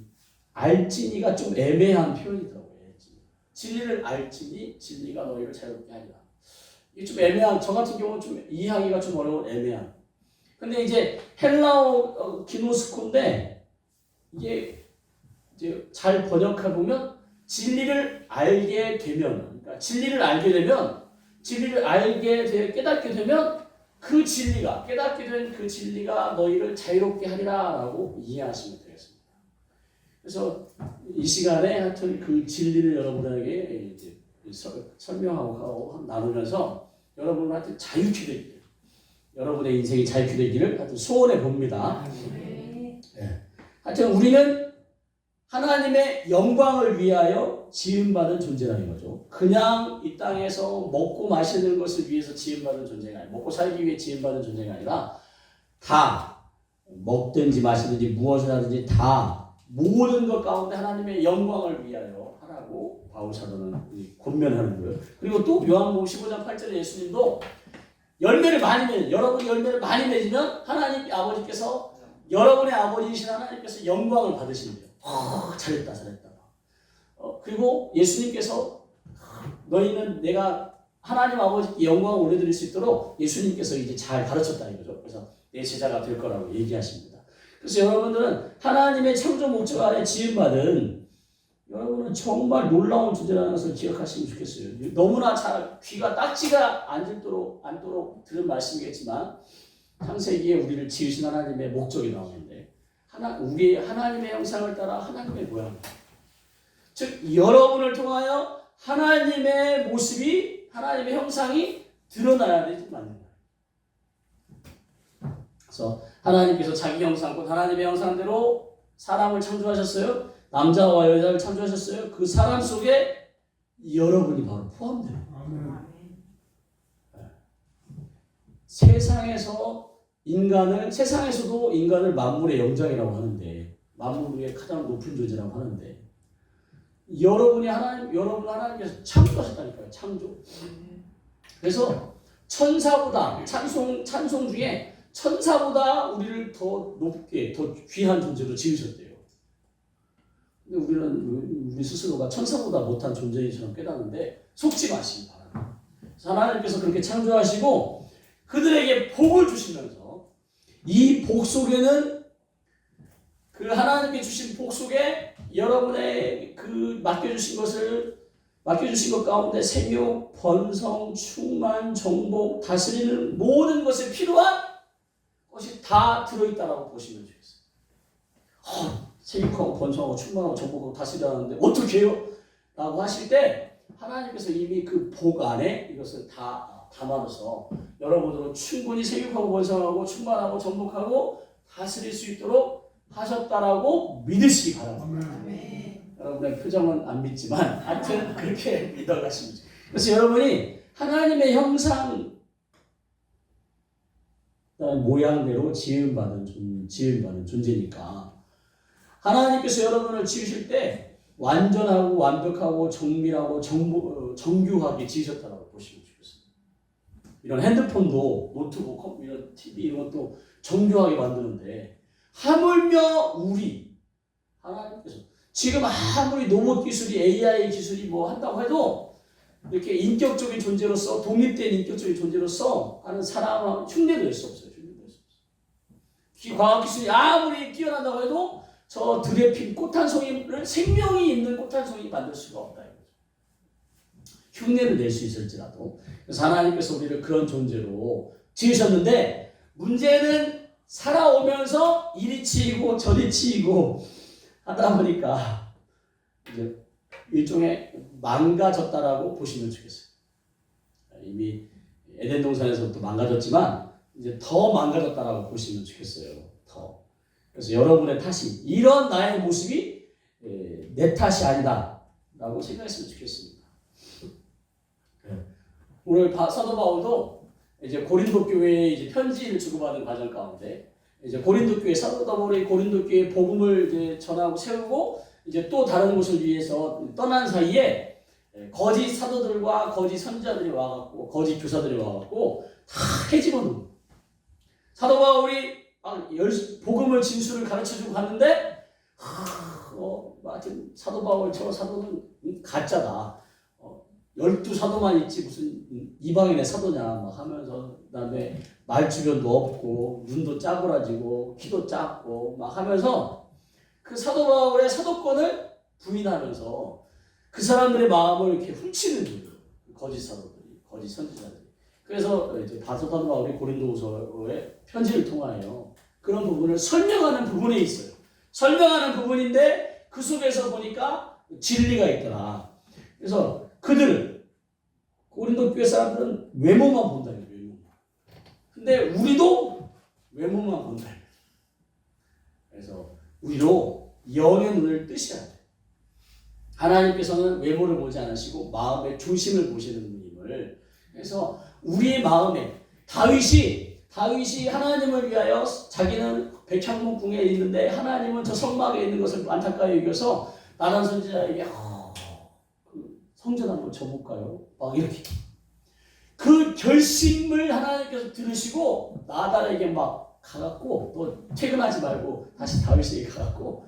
알지니가 좀 애매한 표현이더라고요. 진리를 알지니 진리가 너희를 자유롭게 하리라. 이게 좀 애매한, 저 같은 경우는 좀 이해하기가 좀 어려운 애매한. 근데 이제 헬라어 기노스코인데 이게 이제 잘 번역해 보면 진리를 알게 되면, 그러니까 진리를 알게 되면, 깨닫게 되면 그 진리가, 깨닫게 된 그 진리가 너희를 자유롭게 하리라라고 이해하시면 되겠습니다. 그래서 이 시간에 하여튼 그 진리를 여러분에게 이제 설명하고 나누면서 여러분은 하여튼 자유케 되기를, 여러분의 인생이 자유케 되기를 하여튼 소원해 봅니다. 네. 하여튼 우리는 하나님의 영광을 위하여 지음받은 존재라는 거죠. 그냥 이 땅에서 먹고 마시는 것을 위해서 지음받은 존재가 아니라, 먹고 살기 위해 지음받은 존재가 아니라 다 먹든지 마시든지 무엇을 하든지 다 모든 것 가운데 하나님의 영광을 위하여 하라고 바울 사도는 권면하는 거예요. 그리고 또 요한복음 15장 8절에 예수님도 열매를 많이 맺으면, 여러분이 열매를 많이 맺으면 하나님 아버지께서, 여러분의 아버지이신 하나님께서 영광을 받으신대요. 잘했다. 그리고 예수님께서 너희는 내가 하나님 아버지께 영광을 올려드릴 수 있도록 예수님께서 이제 잘 가르쳤다 이거죠. 그래서 내 제자가 될 거라고 얘기하십니다. 그래서 여러분들은 하나님의 창조 목적 아래 지음받은, 여러분은 정말 놀라운 존재라는 것을 기억하시면 좋겠어요. 너무나 잘 귀가 딱지가 않도록 들은 말씀이겠지만 창세기에 우리를 지으신 하나님의 목적이 나오는데, 우리 하나님의 형상을 따라 하나님의 모양, 즉 여러분을 통하여 하나님의 모습이, 하나님의 형상이 드러나야 되지 맞는 거예요. 그래서 하나님께서 자기 형상, 곧 하나님의 형상대로 사람을 창조하셨어요. 남자와 여자를 창조하셨어요. 그 사람 속에 여러분이 바로 포함돼요. 세상에서도 인간을 만물의 영장이라고 하는데, 만물의 가장 높은 존재라고 하는데, 여러분 하나님께서 창조하셨다니까요. 창조. 그래서 천사보다, 찬송 중에 천사보다 우리를 더 높게, 더 귀한 존재로 지으셨대요. 근데 우리 스스로가 천사보다 못한 존재인처럼 깨닫는데 속지 마시기 바랍니다. 하나님께서 그렇게 창조하시고 그들에게 복을 주시면서, 이 복 속에는, 그 하나님께 주신 복 속에 여러분의 그 맡겨주신 것 가운데 생육, 번성, 충만, 정복, 다스리는 모든 것에 필요한 것이 다 들어있다라고 보시면 되겠어요. 생육하고 번성하고 충만하고 정복하고 다스리라는데 어떻게 해요? 라고 하실 때 하나님께서 이미 그 복 안에 이것을 다 담아서 여러분으로 충분히 생육하고 번성하고 충만하고 정복하고 다스릴 수 있도록 하셨다라고 믿으시기 바랍니다. 여러분의 표정은 안 믿지만 하여튼 그렇게 믿어가시면 돼요. 그래서 여러분이 하나님의 형상 모양대로 지음받은 존재니까, 하나님께서 여러분을 지으실 때 완전하고 완벽하고 정밀하고 정교하게 지으셨다고 보시면 좋겠습니다. 이런 핸드폰도, 노트북, 이런 TV 이런 것도 정교하게 만드는데, 하물며 우리 하나님께서 지금 아무리 로봇 기술이, AI 기술이 뭐 한다고 해도 이렇게 인격적인 존재로서, 독립된 인격적인 존재로서 하는 사람은 흉내낼 수 없어요. 과학 기술이 아무리 뛰어난다고 해도 저 드레핀 꽃 한 송이를, 생명이 있는 꽃 한 송이 만들 수가 없다. 흉내를 낼 수 있을지라도. 그래서 하나님께서 우리를 그런 존재로 지으셨는데, 문제는 살아오면서 이리 치이고 저리 치이고 하다 보니까 이제 일종의 망가졌다라고 보시면 좋겠어요. 이미 에덴 동산에서부터 망가졌지만 이제 더 망가졌다라고 보시면 좋겠어요. 그래서 여러분의 탓이, 이런 나의 모습이 내 탓이 아니다. 라고 생각했으면 좋겠습니다. 오늘 사도 바울도 이제 고린도 교회에 이제 편지를 주고받은 과정 가운데 이제 고린도 교회 사도 바울이 고린도 교회 복음을 이제 전하고 세우고 이제 또 다른 곳을 위해서 떠난 사이에 거짓 사도들과 거짓 선지자들이 와갖고 거짓 교사들이 와갖고 다 해집어놓은 사도 바울이 복음을 진술을 가르쳐주고 갔는데 하여튼 사도 바울 저 사도는 가짜다. 12사도만 있지 무슨 이방인의 사도냐 막 하면서 그다음에 말주변도 없고 눈도 짜고라지고 키도 작고 막 하면서 그 사도 바울의 사도권을 부인하면서 그 사람들의 마음을 이렇게 훔치는 거예요. 거짓 사도들이, 거짓 선지자들이. 그래서 이제 사도 바울이 고린도후서에 편지를 통하여 그런 부분을 설명하는 부분이 있어요. 설명하는 부분인데 그 속에서 보니까 진리가 있더라. 그래서 그들은 고린도 교회 사람들은 외모만 본다. 외모만. 근데 우리도 외모만 본다. 그래서 우리도 영의 눈을 뜨셔야 돼. 하나님께서는 외모를 보지 않으시고 마음의 중심을 보시는 분임을. 그래서 우리의 마음에 다윗이 하나님을 위하여 자기는 백향목 궁에 있는데 하나님은 저 성막에 있는 것을 안타까이 여겨서 나단 선지자에게 성전 한번 줘볼까요? 막 이렇게 그 결심을 하나님께서 들으시고 나단에게 막 가갖고 너 퇴근하지 말고 다시 다윗에게 가갖고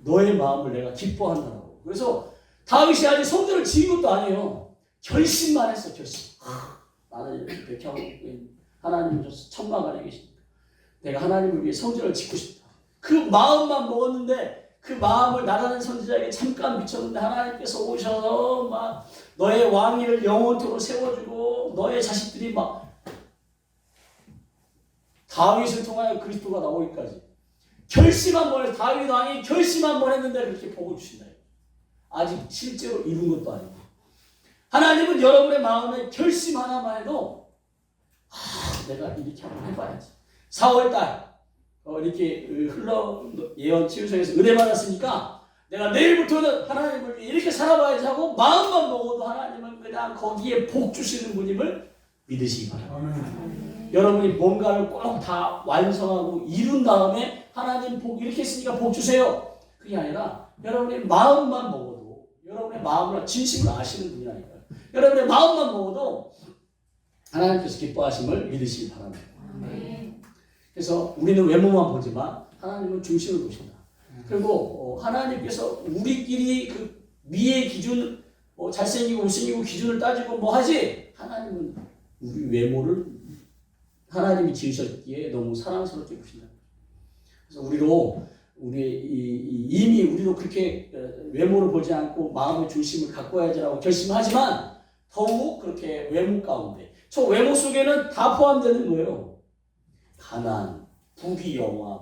너의 마음을 내가 기뻐한다고. 그래서 다윗이 아직 성전을 지은 것도 아니에요. 결심만 했어. 결심. 나는 백향 하나님 천막 안에 계십니다. 내가 하나님을 위해 성전을 짓고 싶다. 그 마음만 먹었는데 그 마음을 나다는 선지자에게 잠깐 비쳤는데 하나님께서 오셔서 막 너의 왕위를 영원토록 세워주고 너의 자식들이 막 다윗을 통하여 그리스도가 나오기까지 결심 한번 해서 다윗 왕이 결심 한번 했는데 그렇게 복을 주신다. 아직 실제로 이룬 것도 아니고 하나님은 여러분의 마음에 결심 하나만 해도 내가 이렇게 한번 해봐야지. 4월달 이렇게 예언 치유소에서 은혜 받았으니까 내가 내일부터는 하나님을 위해 이렇게 살아봐야지 하고 마음만 먹어도 하나님은 그냥 거기에 복 주시는 분임을 믿으시기 바랍니다. 여러분이 뭔가를 꼭 다 완성하고 이룬 다음에 하나님 복 이렇게 했으니까 복 주세요. 그게 아니라 여러분의 마음만 먹어도 여러분의 마음을 진심으로 아시는 분이라니까요. 여러분의 마음만 먹어도 하나님께서 기뻐하심을 믿으시기 바랍니다. 그래서 우리는 외모만 보지만 하나님은 중심을 보신다. 그리고 하나님께서 우리끼리 그 미의 기준, 잘생기고 못생기고 기준을 따지고 뭐 하지? 하나님은 우리 외모를 하나님이 지으셨기에 너무 사랑스럽게 보신다. 그래서 이미 우리도 그렇게 외모를 보지 않고 마음의 중심을 가꿔야지라고 결심하지만 더욱 그렇게 외모 가운데 저 외모 속에는 다 포함되는 거예요. 가난, 부귀, 영화,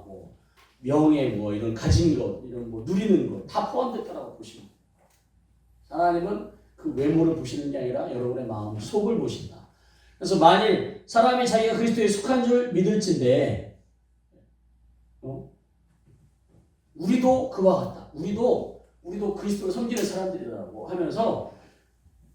명예, 이런 가진 것, 이런 누리는 것 다 포함됐다라고 보시면 하나님은 그 외모를 보시는 게 아니라 여러분의 마음 속을 보신다. 그래서 만일 사람이 자기가 그리스도에 속한 줄 믿을진데 우리도 그와 같다. 우리도 그리스도를 섬기는 사람들이라고 하면서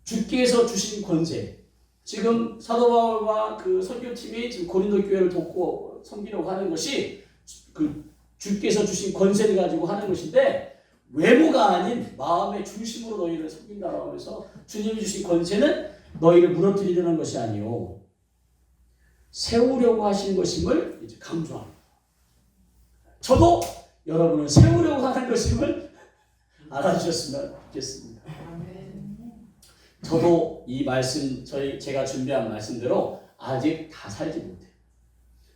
주께서 주신 권세. 지금 사도 바울과 그 선교팀이 지금 고린도 교회를 돕고 섬기려고 하는 것이 그 주께서 주신 권세를 가지고 하는 것인데 외모가 아닌 마음의 중심으로 너희를 섬긴다고 하면서 주님이 주신 권세는 너희를 무너뜨리려는 것이 아니요 세우려고 하신 것임을 이제 강조합니다. 저도 여러분을 세우려고 하는 것임을 알아주셨으면 좋겠습니다. 저도 이 말씀, 제가 준비한 말씀대로 아직 다 살지 못해요.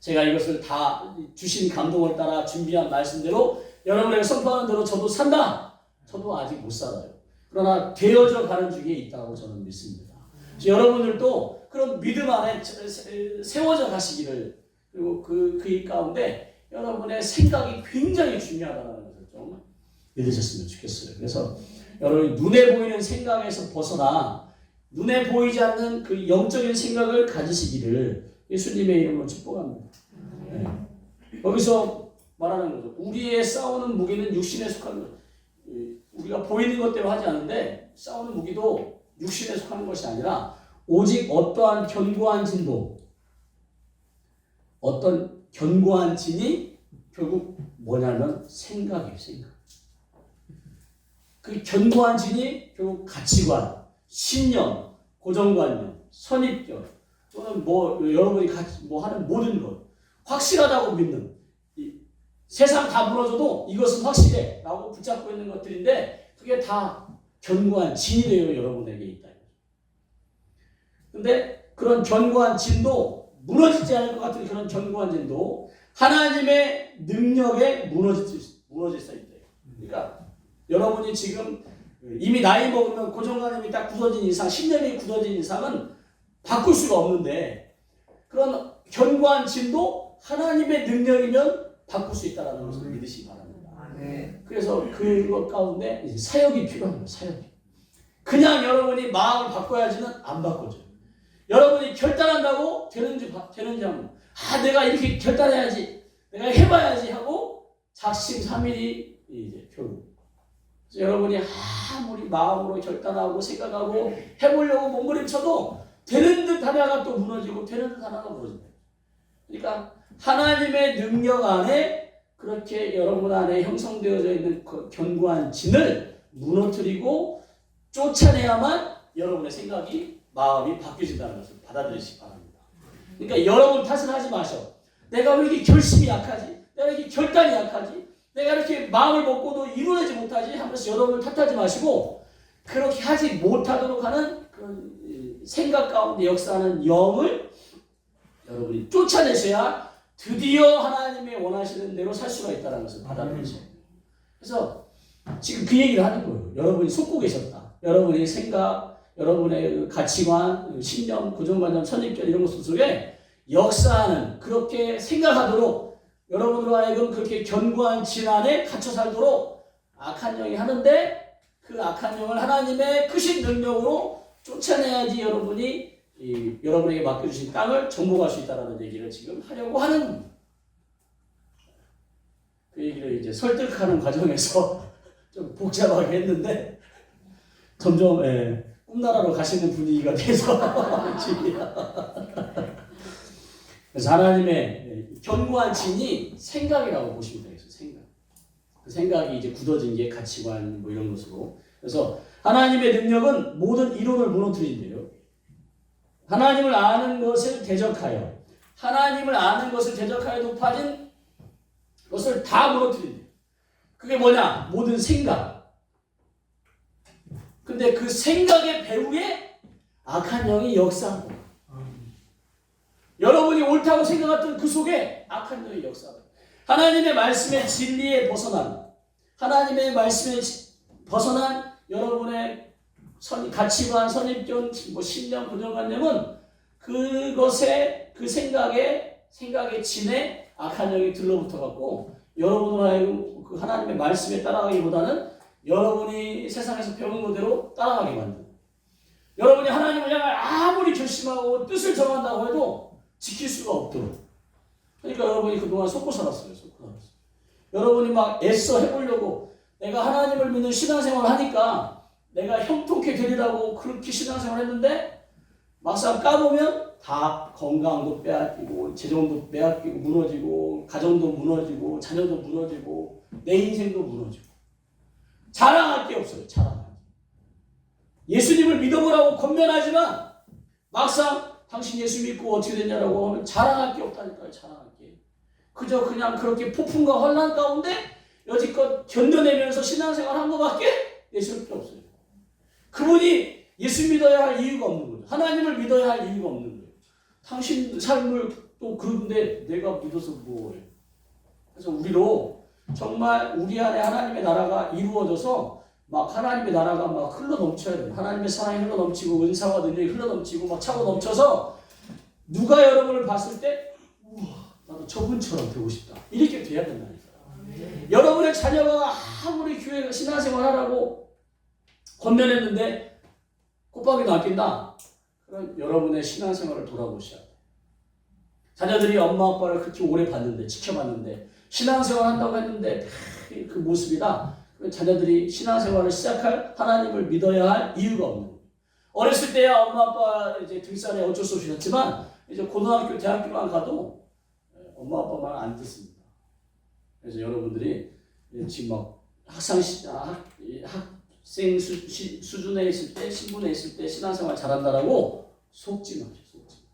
제가 이것을 다 주신 감동을 따라 준비한 말씀대로 여러분에게 선포하는 대로 저도 산다. 저도 아직 못 살아요. 그러나 되어져 가는 중에 있다고 저는 믿습니다. 여러분들도 그런 믿음 안에 세워져 가시기를 그리고 그 가운데 여러분의 생각이 굉장히 중요하다는 것을 좀 믿으셨으면 좋겠어요. 그래서 여러분이 눈에 보이는 생각에서 벗어나 눈에 보이지 않는 그 영적인 생각을 가지시기를 예수님의 이름으로 축복합니다. 네. 여기서 말하는 거죠. 우리의 싸우는 무기는 육신에 속한 것. 우리가 보이는 것 때문에 하지 않는데 싸우는 무기도 육신에 속하는 것이 아니라 오직 어떠한 견고한 진도, 어떤 견고한 진이 결국 뭐냐면 생각이에요. 생각. 그 견고한 진이 결국 가치관, 신념, 고정관념, 선입견 또는 여러분이 같이 하는 모든 것 확실하다고 믿는 세상 다 무너져도 이것은 확실해 라고 붙잡고 있는 것들인데 그게 다 견고한 진이 되어 여러분에게 있다. 근데 그런 견고한 진도 무너지지 않을 것 같은 그런 견고한 진도 하나님의 능력에 무너질 수 있다. 그러니까 여러분이 지금 이미 나이 먹으면 고정관념이 딱 굳어진 이상, 신념이 굳어진 이상은 바꿀 수가 없는데 그런 견고한 진도 하나님의 능력이면 바꿀 수 있다는 것을 믿으시기 바랍니다. 그래서 그것 가운데 이제 사역이 필요합니다. 사역이. 그냥 여러분이 마음을 바꿔야지는 안 바꿔져요. 여러분이 결단한다고 되는지 한번 내가 이렇게 결단해야지 내가 해봐야지 하고 작심삼일이 이제 결국 여러분이 아무리 마음으로 결단하고 생각하고 해보려고 몸부림쳐도 되는 듯 하다가 또 무너지고 되는 듯 하다가 무너진다. 그러니까 하나님의 능력 안에 그렇게 여러분 안에 형성되어져 있는 그 견고한 진을 무너뜨리고 쫓아내야만 여러분의 생각이 마음이 바뀌어진다는 것을 받아들이시기 바랍니다. 그러니까 여러분 탓을 하지 마셔. 내가 왜 이렇게 결심이 약하지? 내가 왜 이렇게 결단이 약하지? 내가 이렇게 마음을 먹고도 이루어내지 못하지? 하면서 여러분을 탓하지 마시고 그렇게 하지 못하도록 하는 그런 생각 가운데 역사하는 영을 여러분이 쫓아내셔야 드디어 하나님의 원하시는 대로 살 수가 있다는 것을 받아들이셔야 돼요. 그래서 지금 그 얘기를 하는 거예요. 여러분이 속고 계셨다. 여러분의 생각, 여러분의 가치관, 신념, 고정관념, 선입견 이런 것들 속에 역사하는 그렇게 생각하도록 여러분으로 하여금 그렇게 견고한 진 안에 갇혀 살도록 악한 영이 하는데 그 악한 영을 하나님의 크신 능력으로 쫓아내야지 여러분이 여러분에게 맡겨주신 땅을 정복할 수 있다는 얘기를 지금 하려고 하는 그 얘기를 이제 설득하는 과정에서 좀 복잡하게 했는데 점점 꿈나라로 가시는 분위기가 돼서 그래서 하나님의 견고한 진이 생각이라고 보시면 되겠어요. 생각. 그 생각이 이제 굳어진 게 가치관 이런 것으로. 그래서 하나님의 능력은 모든 이론을 무너뜨린대요. 하나님을 아는 것을 대적하여 하나님을 아는 것을 대적하여 높아진 것을 다 무너뜨린대요. 그게 뭐냐? 모든 생각. 근데 그 생각의 배후에 악한 영이 역사하는 거예요. 여러분이 옳다고 생각했던 그 속에 악한 영이 역사하는 거예요. 하나님의 말씀의 진리에 벗어난 하나님의 말씀에 벗어난 여러분의 가치관, 선입견, 신념, 고정관념은 그것에 그 생각의 진에 악한 영이 들러붙어갖고 여러분으로 하여금 그 하나님의 말씀에 따라가기보다는 여러분이 세상에서 배운 거대로 따라가게 만드는. 여러분이 하나님을 향해 아무리 결심하고 뜻을 정한다고 해도 지킬 수가 없도록. 그러니까 여러분이 그동안 속고 살았어요. 여러분이 막 애써 해보려고 내가 하나님을 믿는 신앙생활을 하니까 내가 형통케 되리라고 그렇게 신앙생활을 했는데 막상 까보면 다 건강도 빼앗기고 재정도 빼앗기고 무너지고 가정도 무너지고 자녀도 무너지고 내 인생도 무너지고 자랑할 게 없어요. 자랑할 게. 예수님을 믿어보라고 권면하지만 막상 당신 예수 믿고 어떻게 됐냐라고 하면 자랑할 게 없다니까요. 자랑할 게. 그저 그냥 그렇게 폭풍과 혼란 가운데 여지껏 견뎌내면서 신앙생활 한 것밖에 예수를 필요 없어요. 그분이 예수 믿어야 할 이유가 없는 거예요. 하나님을 믿어야 할 이유가 없는 거예요. 당신 삶을 또 그런데 내가 믿어서 뭐해. 그래서 우리로 정말 우리 안에 하나님의 나라가 이루어져서 막 하나님의 나라가 막 흘러 넘쳐야 돼요. 하나님의 사랑이 흘러 넘치고 은사와 능력이 흘러 넘치고 막 차고 넘쳐서 누가 여러분을 봤을 때 우와 나도 저분처럼 되고 싶다. 이렇게 돼야 된다니까요. 여러분의 자녀가 아무리 교회 신앙생활 하라고 권면했는데 꽃박이도 안 낀다. 그럼 여러분의 신앙생활을 돌아보셔야 돼요. 자녀들이 엄마 아빠를 그렇게 오래 봤는데 지켜봤는데 신앙생활 한다고 했는데 그 모습이다. 자녀들이 신앙생활을 시작할 하나님을 믿어야 할 이유가 없는 거예요. 어렸을 때야 엄마 아빠 이제 등산에 어쩔 수 없이 했지만 이제 고등학교 대학교만 가도 엄마 아빠 말 안 듣습니다. 그래서 여러분들이 지금 막 학생 수준에 있을 때, 신분에 있을 때 신앙생활 잘한다라고 속지 마세요. 속지 마세요.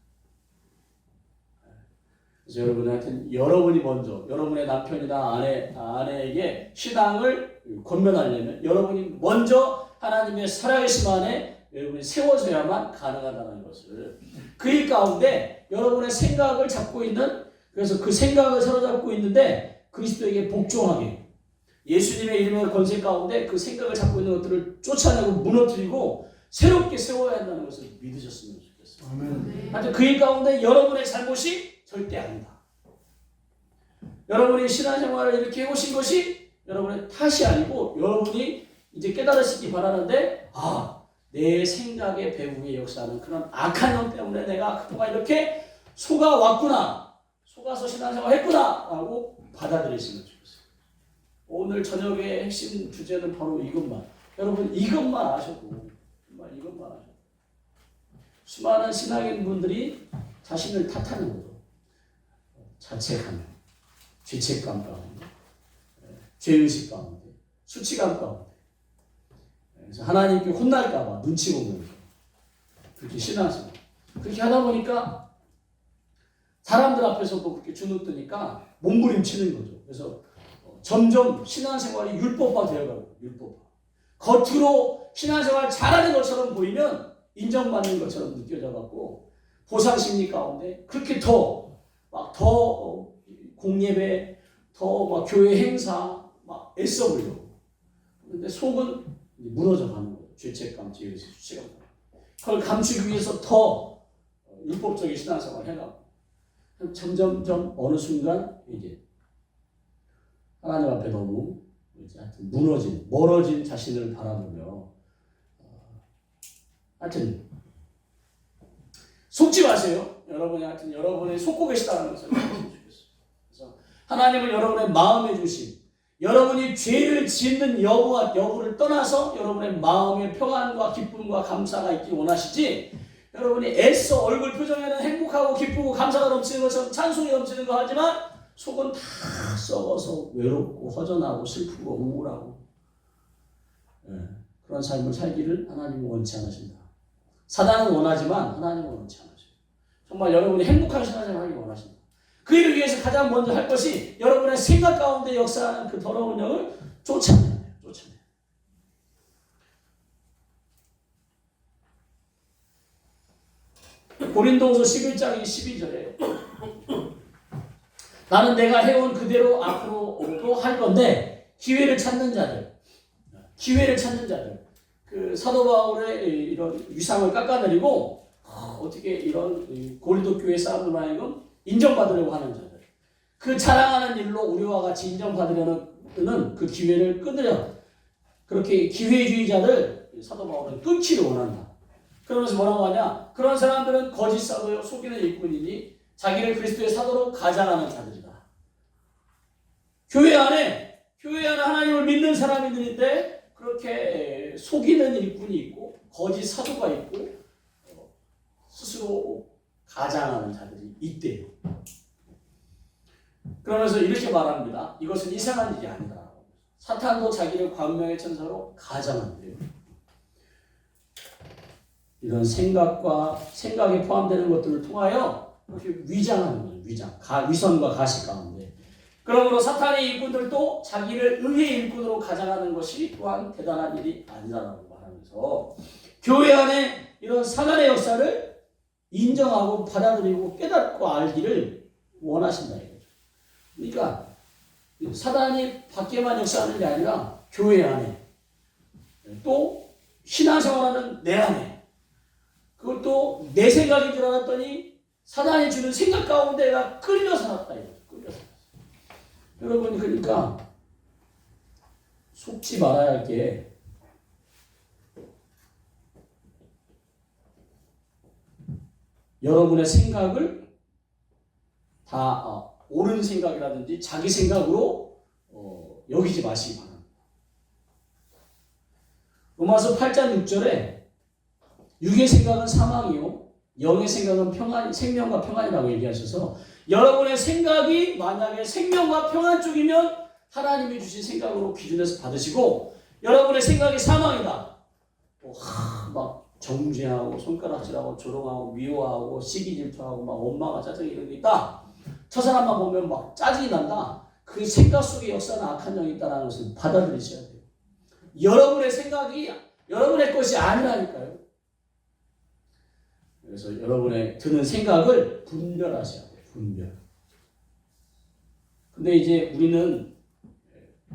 그래서 여러분한테 여러분이 먼저 여러분의 남편이나 아내에게 신앙을 권면하려면 여러분이 먼저 하나님의 살아계심 안에 여러분이 세워져야만 가능하다는 것을 그일 가운데 여러분의 생각을 잡고 있는 그래서 그 생각을 사로잡고 있는데 그리스도에게 복종하게 예수님의 이름의 권세 가운데 그 생각을 잡고 있는 것들을 쫓아내고 무너뜨리고 새롭게 세워야 한다는 것을 믿으셨으면 좋겠어요. 하여튼 그일 가운데 여러분의 잘못이 절대 아니다. 여러분이 신앙생활을 이렇게 해오신 것이 여러분의 탓이 아니고 여러분이 이제 깨달으시기 바라는데 내 생각의 배후에 역사하는 그런 악한 영 때문에 내가 그동안 이렇게 속아왔구나. 속아서 신앙생활 했구나. 라고 받아들이시면 좋겠어요. 오늘 저녁의 핵심 주제는 바로 이것만. 여러분 이것만 아셔도 정말 이것만 아셔도 수많은 신앙인분들이 자신을 탓하는 거죠. 자책하며 죄책감 가운데 죄의식 가운데 수치감 가운데 그래서 하나님께 혼날까 봐 눈치 보면서 그렇게 신앙생활 그렇게 하다 보니까 사람들 앞에서도 그렇게 주눅 드니까 몸부림치는 거죠. 그래서 점점 신앙생활이 율법화 되어가고 율법화. 겉으로 신앙생활 잘하는 것처럼 보이면 인정받는 것처럼 느껴져갖고 보상심리 가운데 그렇게 더 공예배, 더 막 교회 행사 막 애써 보려고. 근데 속은 무너져 가는 거예요. 죄책감, 죄의식, 수치감. 그걸 감추기 위해서 더 율법적인 신앙생활을 해가고 점점점 어느 순간 이제 하나님 앞에 너무 이제 하여튼 무너진, 멀어진 자신을 바라보며 하여튼 속지 마세요. 여러분이 하여튼 여러분이 속고 계시다는 것을 알았으면 좋겠어요. 그래서 하나님은 여러분의 마음에 주신 여러분이 죄를 짓는 여부를 떠나서 여러분의 마음의 평안과 기쁨과 감사가 있기 원하시지 여러분이 애써 얼굴 표정에는 행복하고 기쁘고 감사가 넘치는 것처럼 찬송이 넘치는 거 하지만 속은 다 썩어서 외롭고 허전하고 슬프고 우울하고 그런 삶을 살기를 하나님은 원치 않으신다. 사단은 원하지만 하나님은 원치 않으셔요. 정말 여러분이 행복한 신앙생활을 하기 원하신다. 그 일을 위해서 가장 먼저 할 것이 여러분의 생각 가운데 역사하는 그 더러운 영을 쫓아내야 돼요. 쫓아내야 돼요. 고린도후서 11장 12절에 나는 내가 해온 그대로 앞으로도 할 건데 기회를 찾는 자들 그 사도 바울의 이런 위상을 깎아내리고 어떻게 이런 고린도 교회 사람들 하여금 인정받으려고 하는 자들 그 자랑하는 일로 우리와 같이 인정받으려는 그 기회를 끊으려 그렇게 기회주의자들 사도 바울은 끊기를 원한다. 그러면서 뭐라고 하냐 그런 사람들은 거짓 사도요 속이는 일꾼이니 자기를 그리스도의 사도로 가장하는 자들이다. 교회 안에 하나님을 믿는 사람들인데 그렇게 속이는 일꾼이 있고 거짓 사도가 있고 스스로 가장하는 자들이 있대요. 그러면서 이렇게 말합니다. 이것은 이상한 일이 아니다. 사탄도 자기를 광명의 천사로 가장한대요. 이런 생각에 포함되는 것들을 통하여 이렇게 위장하는 거예요. 위선과 가식 가운데. 그러므로 사탄의 일꾼들도 자기를 의의 일꾼으로 가장하는 것이 또한 대단한 일이 아니라고 말하면서 교회 안에 이런 사단의 역사를 인정하고 받아들이고 깨닫고 알기를 원하신다 이거죠. 그러니까 사단이 밖에만 역사하는 게 아니라 교회 안에 또 신앙생활하는 내 안에 그것도 내 생각인 줄 알았더니 사단이 주는 생각 가운데 내가 끌려 살았다 이거죠. 끌려 살았어. 여러분 그러니까 속지 말아야 할 게 여러분의 생각을 다 옳은 생각이라든지 자기 생각으로 여기지 마시기 바랍니다. 로마서 8장 6절에 육의 생각은 사망이요 영의 생각은 평안, 생명과 평안이라고 얘기하셔서 여러분의 생각이 만약에 생명과 평안 쪽이면 하나님이 주신 생각으로 기준해서 받으시고 여러분의 생각이 사망이다. 막 정죄하고 손가락질하고 조롱하고 미워하고 시기 질투하고 막 원망과 짜증 이런 게 있다. 저 사람만 보면 막 짜증이 난다. 그 생각 속에 역사는 악한 영이 있다는 것을 받아들이셔야 돼요. 여러분의 생각이 여러분의 것이 아니라니까요. 그래서 여러분의 드는 생각을 분별하셔야 돼요. 분별. 근데 이제 우리는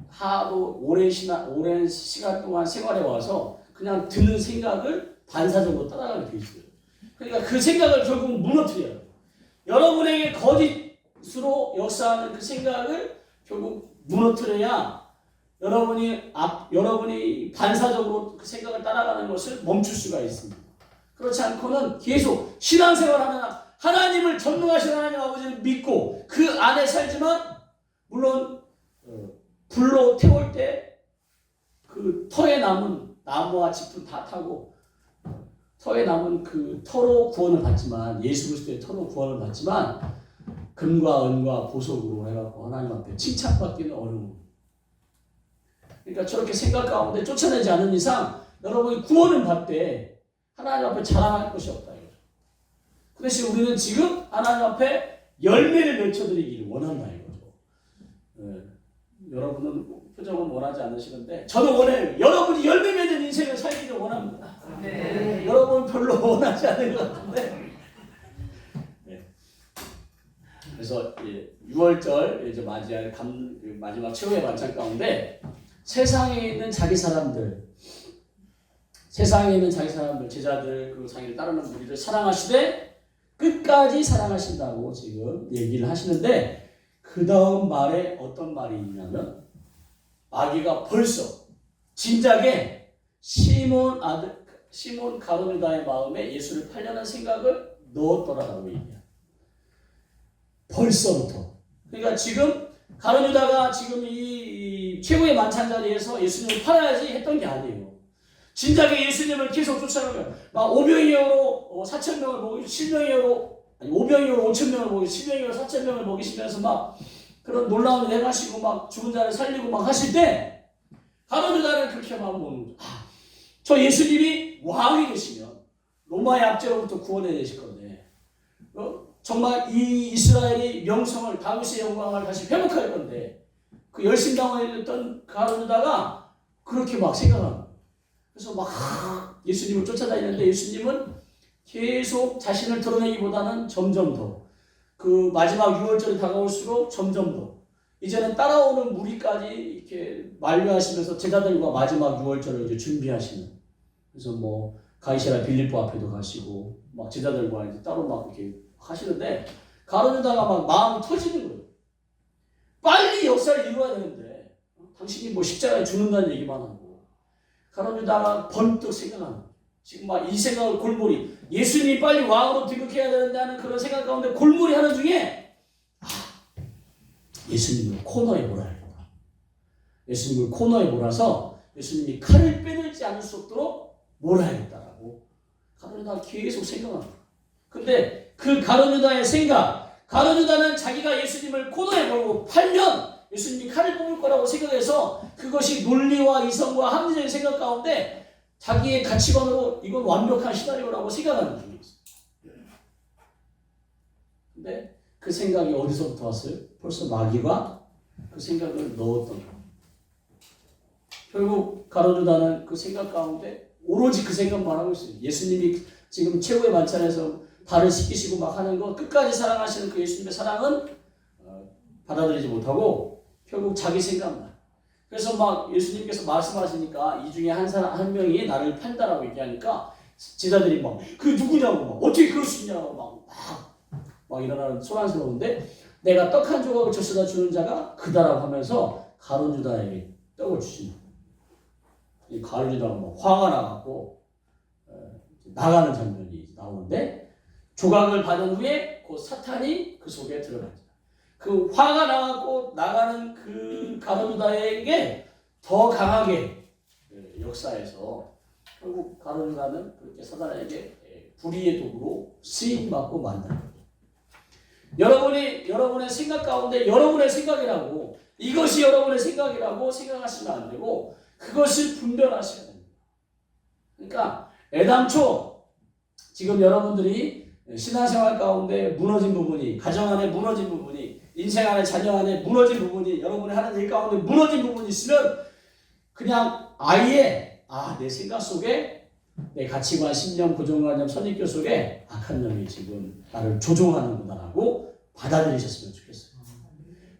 하루 오랜 시간 동안 생활해 와서 그냥 드는 생각을 반사적으로 따라가게 돼 있어요. 그러니까 그 생각을 결국 무너뜨려요. 여러분에게 거짓으로 역사하는 그 생각을 결국 무너뜨려야 여러분이 반사적으로 그 생각을 따라가는 것을 멈출 수가 있습니다. 그렇지 않고는 계속 신앙생활하는 하나님을 전능하신 하나님 아버지를 믿고 그 안에 살지만 물론 불로 태울 때 그 터에 남은 나무와 짚을 다 타고 터에 남은 그 터로 구원을 받지만 예수 그리스도의 터로 구원을 받지만 금과 은과 보석으로 해갖고 하나님 앞에 칭찬받기는 어려운. 그러니까 저렇게 생각 가운데 쫓아내지 않는 이상 여러분이 구원을 받되 하나님 앞에 자랑할 것이 없다. 그 대신 우리는 지금 하나님 앞에 열매를 맺혀드리기를 원한다 이거죠. 여러분은 표정은 원하지 않으시는데 저도 원해요. 여러분이 열매 맺는 인생을 살기를 원합니다. 네. 여러분은 별로 원하지 않는 것 같은데. 네. 그래서 6월절 이제 맞이할 마지막 최후의 반찬 가운데 세상에 있는 자기 사람들, 제자들, 그 자기를 따르는 무리를 사랑하시되 끝까지 사랑하신다고 지금 얘기를 하시는데 그 다음 말에 어떤 말이 있냐면 마귀가 벌써 진작에 시몬 가룟유다의 마음에 예수를 팔려는 생각을 넣었더라라고 얘기해요. 벌써부터. 그러니까 지금 가룟유다가 지금 이 최후의 만찬 자리에서 예수님을 팔아야지 했던 게 아니에요. 진작에 예수님을 계속 쫓아가면 막 5병이어로 4,000명을 먹이고 7병이어로 5병이어로 5,000명을 먹이고 10병이어로 4,000명을 먹이시면서 막 그런 놀라운 일 행하시고 막 죽은 자를 살리고 막 하실 때 가룟유다는 그렇게 막 먹는 거죠. 저 예수님이 왕이 되시면 로마의 압제로부터 구원해 내실 건데 정말 이 이스라엘이 명성을 다윗의 영광을 다시 회복할 건데 그 열심당원이었던 가룟유다가 그렇게 막 생각하는 거예요. 그래서 막 예수님을 쫓아다니는데 예수님은 계속 자신을 드러내기보다는 점점 더 그 마지막 6월절이 다가올수록 점점 더 이제는 따라오는 무리까지 이렇게 만류하시면서 제자들과 마지막 6월절을 이제 준비하시는. 그래서 뭐 가이사랴 빌립보 앞에도 가시고 막 제자들과 이제 따로 막 이렇게 하시는데 가룟유다가 막 마음이 터지는 거예요. 빨리 역사를 이루어야 되는데 당신이 뭐 십자가에 죽는다는 얘기만 하고 가룟유다가 번뜩 생각하는 거예요. 지금 막 이 생각을 골몰이 예수님이 빨리 왕으로 등극해야 되는데 하는 그런 생각 가운데 골몰이 하는 중에 예수님을 코너에 몰아야겠다. 예수님을 코너에 몰아서 예수님이 칼을 빼들지 않을 수 없도록 몰아야겠다라고 가룟유다가 계속 생각합니다. 근데 그 가룟유다의 생각, 가룟유다는 자기가 예수님을 코너에 몰고 팔면 예수님이 칼을 뽑을 거라고 생각해서 그것이 논리와 이성과 합리적인 생각 가운데 자기의 가치관으로 이건 완벽한 시나리오라고 생각하는 중에 있어요. 근데 그 생각이 어디서부터 왔어요? 벌써 마귀가 그 생각을 넣었던 거예요. 결국 가룟유다는 그 생각 가운데 오로지 그 생각만 하고 있어요. 예수님이 지금 최후의 만찬에서 발을 씻기시고 막 하는 거 끝까지 사랑하시는 그 예수님의 사랑은 받아들이지 못하고 결국 자기 생각만. 그래서 막 예수님께서 말씀하시니까 이 중에 한 명이 나를 판다라고 얘기하니까 제자들이 막 그 누구냐고 막 어떻게 그럴 수 있냐고 막 일어나는 소란스러운데 내가 떡 한 조각을 젖어다 주는 자가 그다라고 하면서 가룟유다에게 떡을 주시는 거예요. 이 가룟유다가 막 화가 나갖고 나가는 장면이 나오는데 조각을 받은 후에 곧 사탄이 그 속에 들어가죠. 그 화가 나갖고 나가는 그 가룟유다에게 더 강하게 역사에서 결국 가룟유다는 그렇게 사단에게 불의의 도구로 쓰임받고 만다. 여러분의 생각 가운데 여러분의 생각이라고, 이것이 여러분의 생각이라고 생각하시면 안 되고 그것을 분별하셔야 됩니다. 그러니까 애당초 지금 여러분들이 신앙생활 가운데 무너진 부분이, 가정 안에 무너진 부분이, 인생 안에, 자녀 안에 무너진 부분이, 여러분이 하는 일 가운데 무너진 부분이 있으면 그냥 아예 내 생각 속에, 내 가치관, 신념, 고정관념, 선입견 속에 악한 영이 지금 나를 조종하는구나라고 받아들이셨으면 좋겠어요.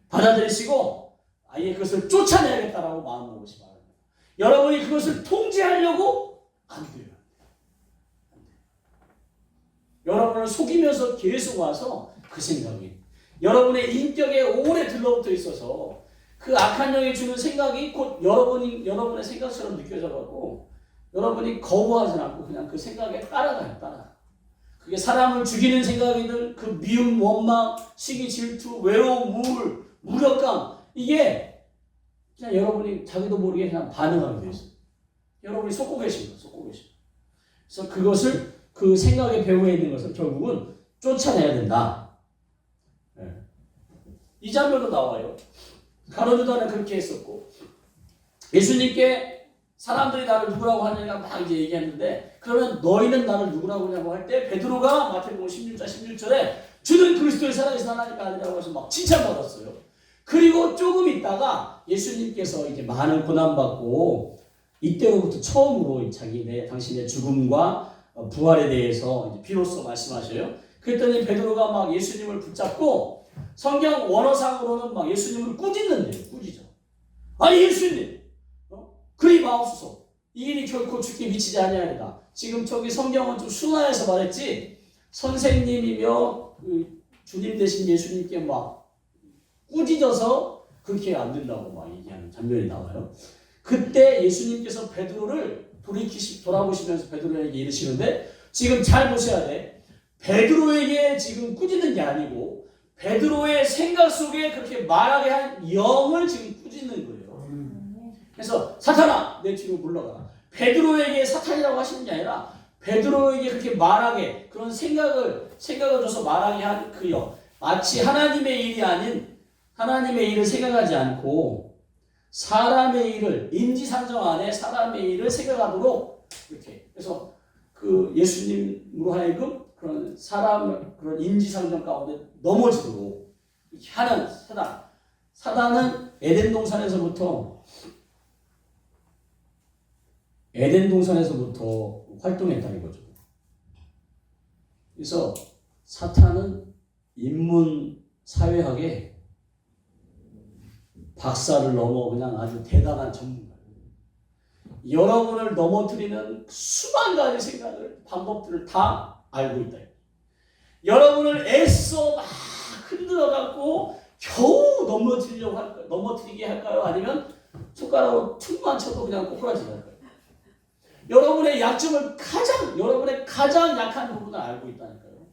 받아들이시고 아예 그것을 쫓아내야겠다라고 마음먹으시 바랍니다. 여러분이 그것을 통제하려고 안 돼요. 여러분을 속이면서 계속 와서 그 생각이 여러분의 인격에 오래 들러붙어 있어서 그 악한 영이 주는 생각이 곧 여러분의 생각처럼 느껴져갖고 여러분이 거부하지 않고 그냥 그 생각에 따라가요. 그게 사람을 죽이는 생각이든 그 미움, 원망, 시기, 질투, 외로움, 우울, 무력감, 이게 그냥 여러분이 자기도 모르게 그냥 반응하게 돼 있어요. 여러분이 속고 계신 거예요. 그래서 그것을, 그 생각의 배후에 있는 것을 결국은 쫓아내야 된다. 이 장면도 나와요. 가룟유다는 그렇게 했었고, 예수님께 사람들이 나를 누구라고 하느냐 막 이제 얘기했는데, 그러면 너희는 나를 누구라고 하냐고 할 때 베드로가 마태복음 16절에 주는 그리스도의 살아계신 하나님의 아들이라고 해서 막 칭찬받았어요. 그리고 조금 있다가 예수님께서 이제 많은 고난받고 이때로부터 처음으로 당신의 죽음과 부활에 대해서 이제 비로소 말씀하셔요. 그랬더니 베드로가 막 예수님을 붙잡고 성경 원어상으로는 막 예수님을 꾸짖는데요. 꾸짖어. 아니 예수님, 그리 마옵소서. 이 일이 결코 죽게 미치지 아니하리다. 지금 저기 성경은 좀 순화해서 말했지, 선생님이며 주님 되신 예수님께 막 꾸짖어서 그렇게 안 된다고 막 얘기하는 장면이 나와요. 그때 예수님께서 베드로를 돌아보시면서 베드로에게 이르시는데, 지금 잘 보셔야 돼. 베드로에게 지금 꾸짖는 게 아니고 베드로의 생각 속에 그렇게 말하게 한 영을 지금 꾸짖는 거예요. 그래서 사탄아, 내 뒤로 물러가라. 베드로에게 사탄이라고 하시는 게 아니라 베드로에게 그렇게 말하게, 그런 생각을 줘서 말하게 한 그 영, 마치 하나님의 일이 아닌, 하나님의 일을 생각하지 않고 사람의 일을, 인지상정 안에 사람의 일을 생각하도록 이렇게, 그래서 그 예수님으로 하여금 그런 그런 인지상정 가운데 넘어지도록 이렇게 하는 사단은 에덴 동산에서부터 활동했다는 거죠. 그래서 사탄은 인문 사회학에 박사를 넘어 그냥 아주 대단한 전문가예요. 여러분을 넘어뜨리는 수만 가지 생각을, 방법들을 다 알고 있다. 여러분을 애써 막 흔들어갖고 겨우 넘어뜨리게 할까요? 아니면 손가락으로 툭만 쳐도 그냥 꼬꾸라지게 할까요? 여러분의 가장 약한 부분을 알고 있다니까요.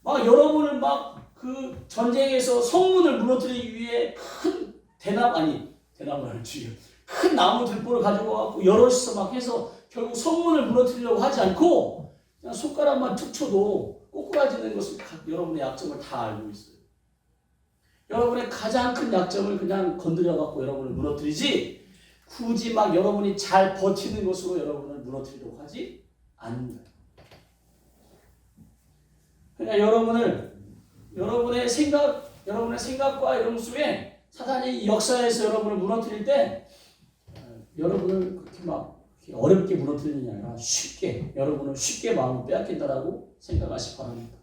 막 여러분을 막 그 전쟁에서 성문을 무너뜨리기 위해 큰 큰 나무 들보를 가지고 와서 여럿이서 막 해서 결국 성문을 무너뜨리려고 하지 않고 그냥 손가락만 툭 쳐도 꼬꾸라지는 것을 여러분의 약점을 다 알고 있어요. 여러분의 가장 큰 약점을 그냥 건드려갖고 여러분을 무너뜨리지, 굳이 막 여러분이 잘 버티는 것으로 여러분을 무너뜨리려고 하지 않는다. 그러니까 여러분의 생각과 이런 속에 사단이 역사에서 여러분을 무너뜨릴 때, 여러분을 그렇게 막 어렵게 무너뜨리는 게 아니라 여러분을 쉽게 마음을 빼앗긴다라고 생각하시기 바랍니다.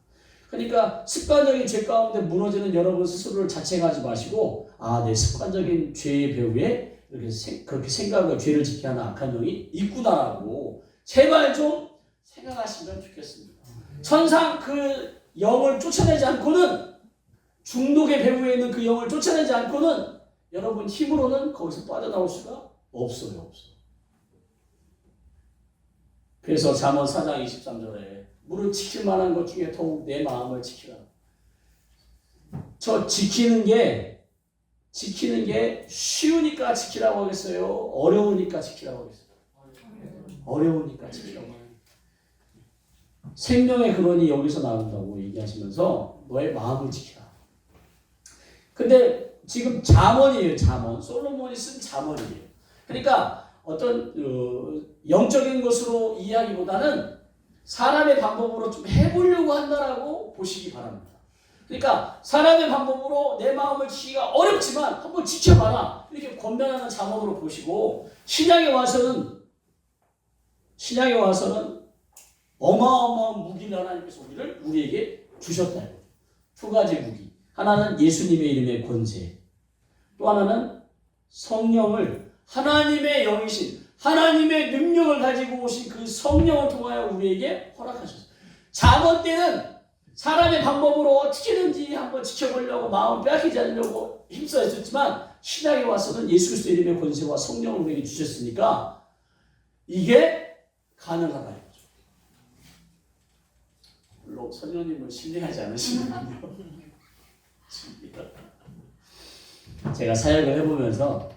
그러니까 습관적인 죄 가운데 무너지는 여러분 스스로를 자책하지 마시고, 내 습관적인 죄의 배후에 그렇게 생각과 죄를 지키게 하는 악한 영이 있구나라고 제발 좀 생각하시면 좋겠습니다. 천상 그 영을 쫓아내지 않고는, 중독의 배후에 있는 그 영을 쫓아내지 않고는 여러분 힘으로는 거기서 빠져나올 수가 없어요. 그래서 잠언 4장 23절에 무릇 지킬 만한 것 중에 더욱 내 마음을 지키라. 저 지키는 게 쉬우니까 지키라고 하겠어요? 어려우니까 지키라고 하겠어요? 어려우니까 지키라고 하는 생명의 근원이 여기서 나온다고 얘기하시면서 너의 마음을 지키라. 근데 지금 잠언이에요. 잠언. 솔로몬이 쓴 잠언이에요. 그러니까 어떤 영적인 것으로 이해하기보다는 사람의 방법으로 좀 해보려고 한다라고 보시기 바랍니다. 그러니까 사람의 방법으로 내 마음을 지키기가 어렵지만 한번 지켜봐라 이렇게 권면하는 잠언으로 보시고, 신약에 와서는 어마어마한 무기를 하나님께서 우리에게 주셨다. 두 가지 무기. 하나는 예수님의 이름의 권세, 또 하나는 성령을, 하나님의 영이신 하나님의 능력을 가지고 오신 그 성령을 통하여 우리에게 허락하셨어요. 잠언 때는 사람의 방법으로 어떻게든지 한번 지켜보려고 마음을 빼앗기지 않으려고 힘써했었지만, 신약에 와서는 예수 그리스도 이름의 권세와 성령을 우리에게 주셨으니까 이게 가능하다 이거죠. 물론 선녀님을 신뢰하지 않으시는군요. 제가 사역을 해보면서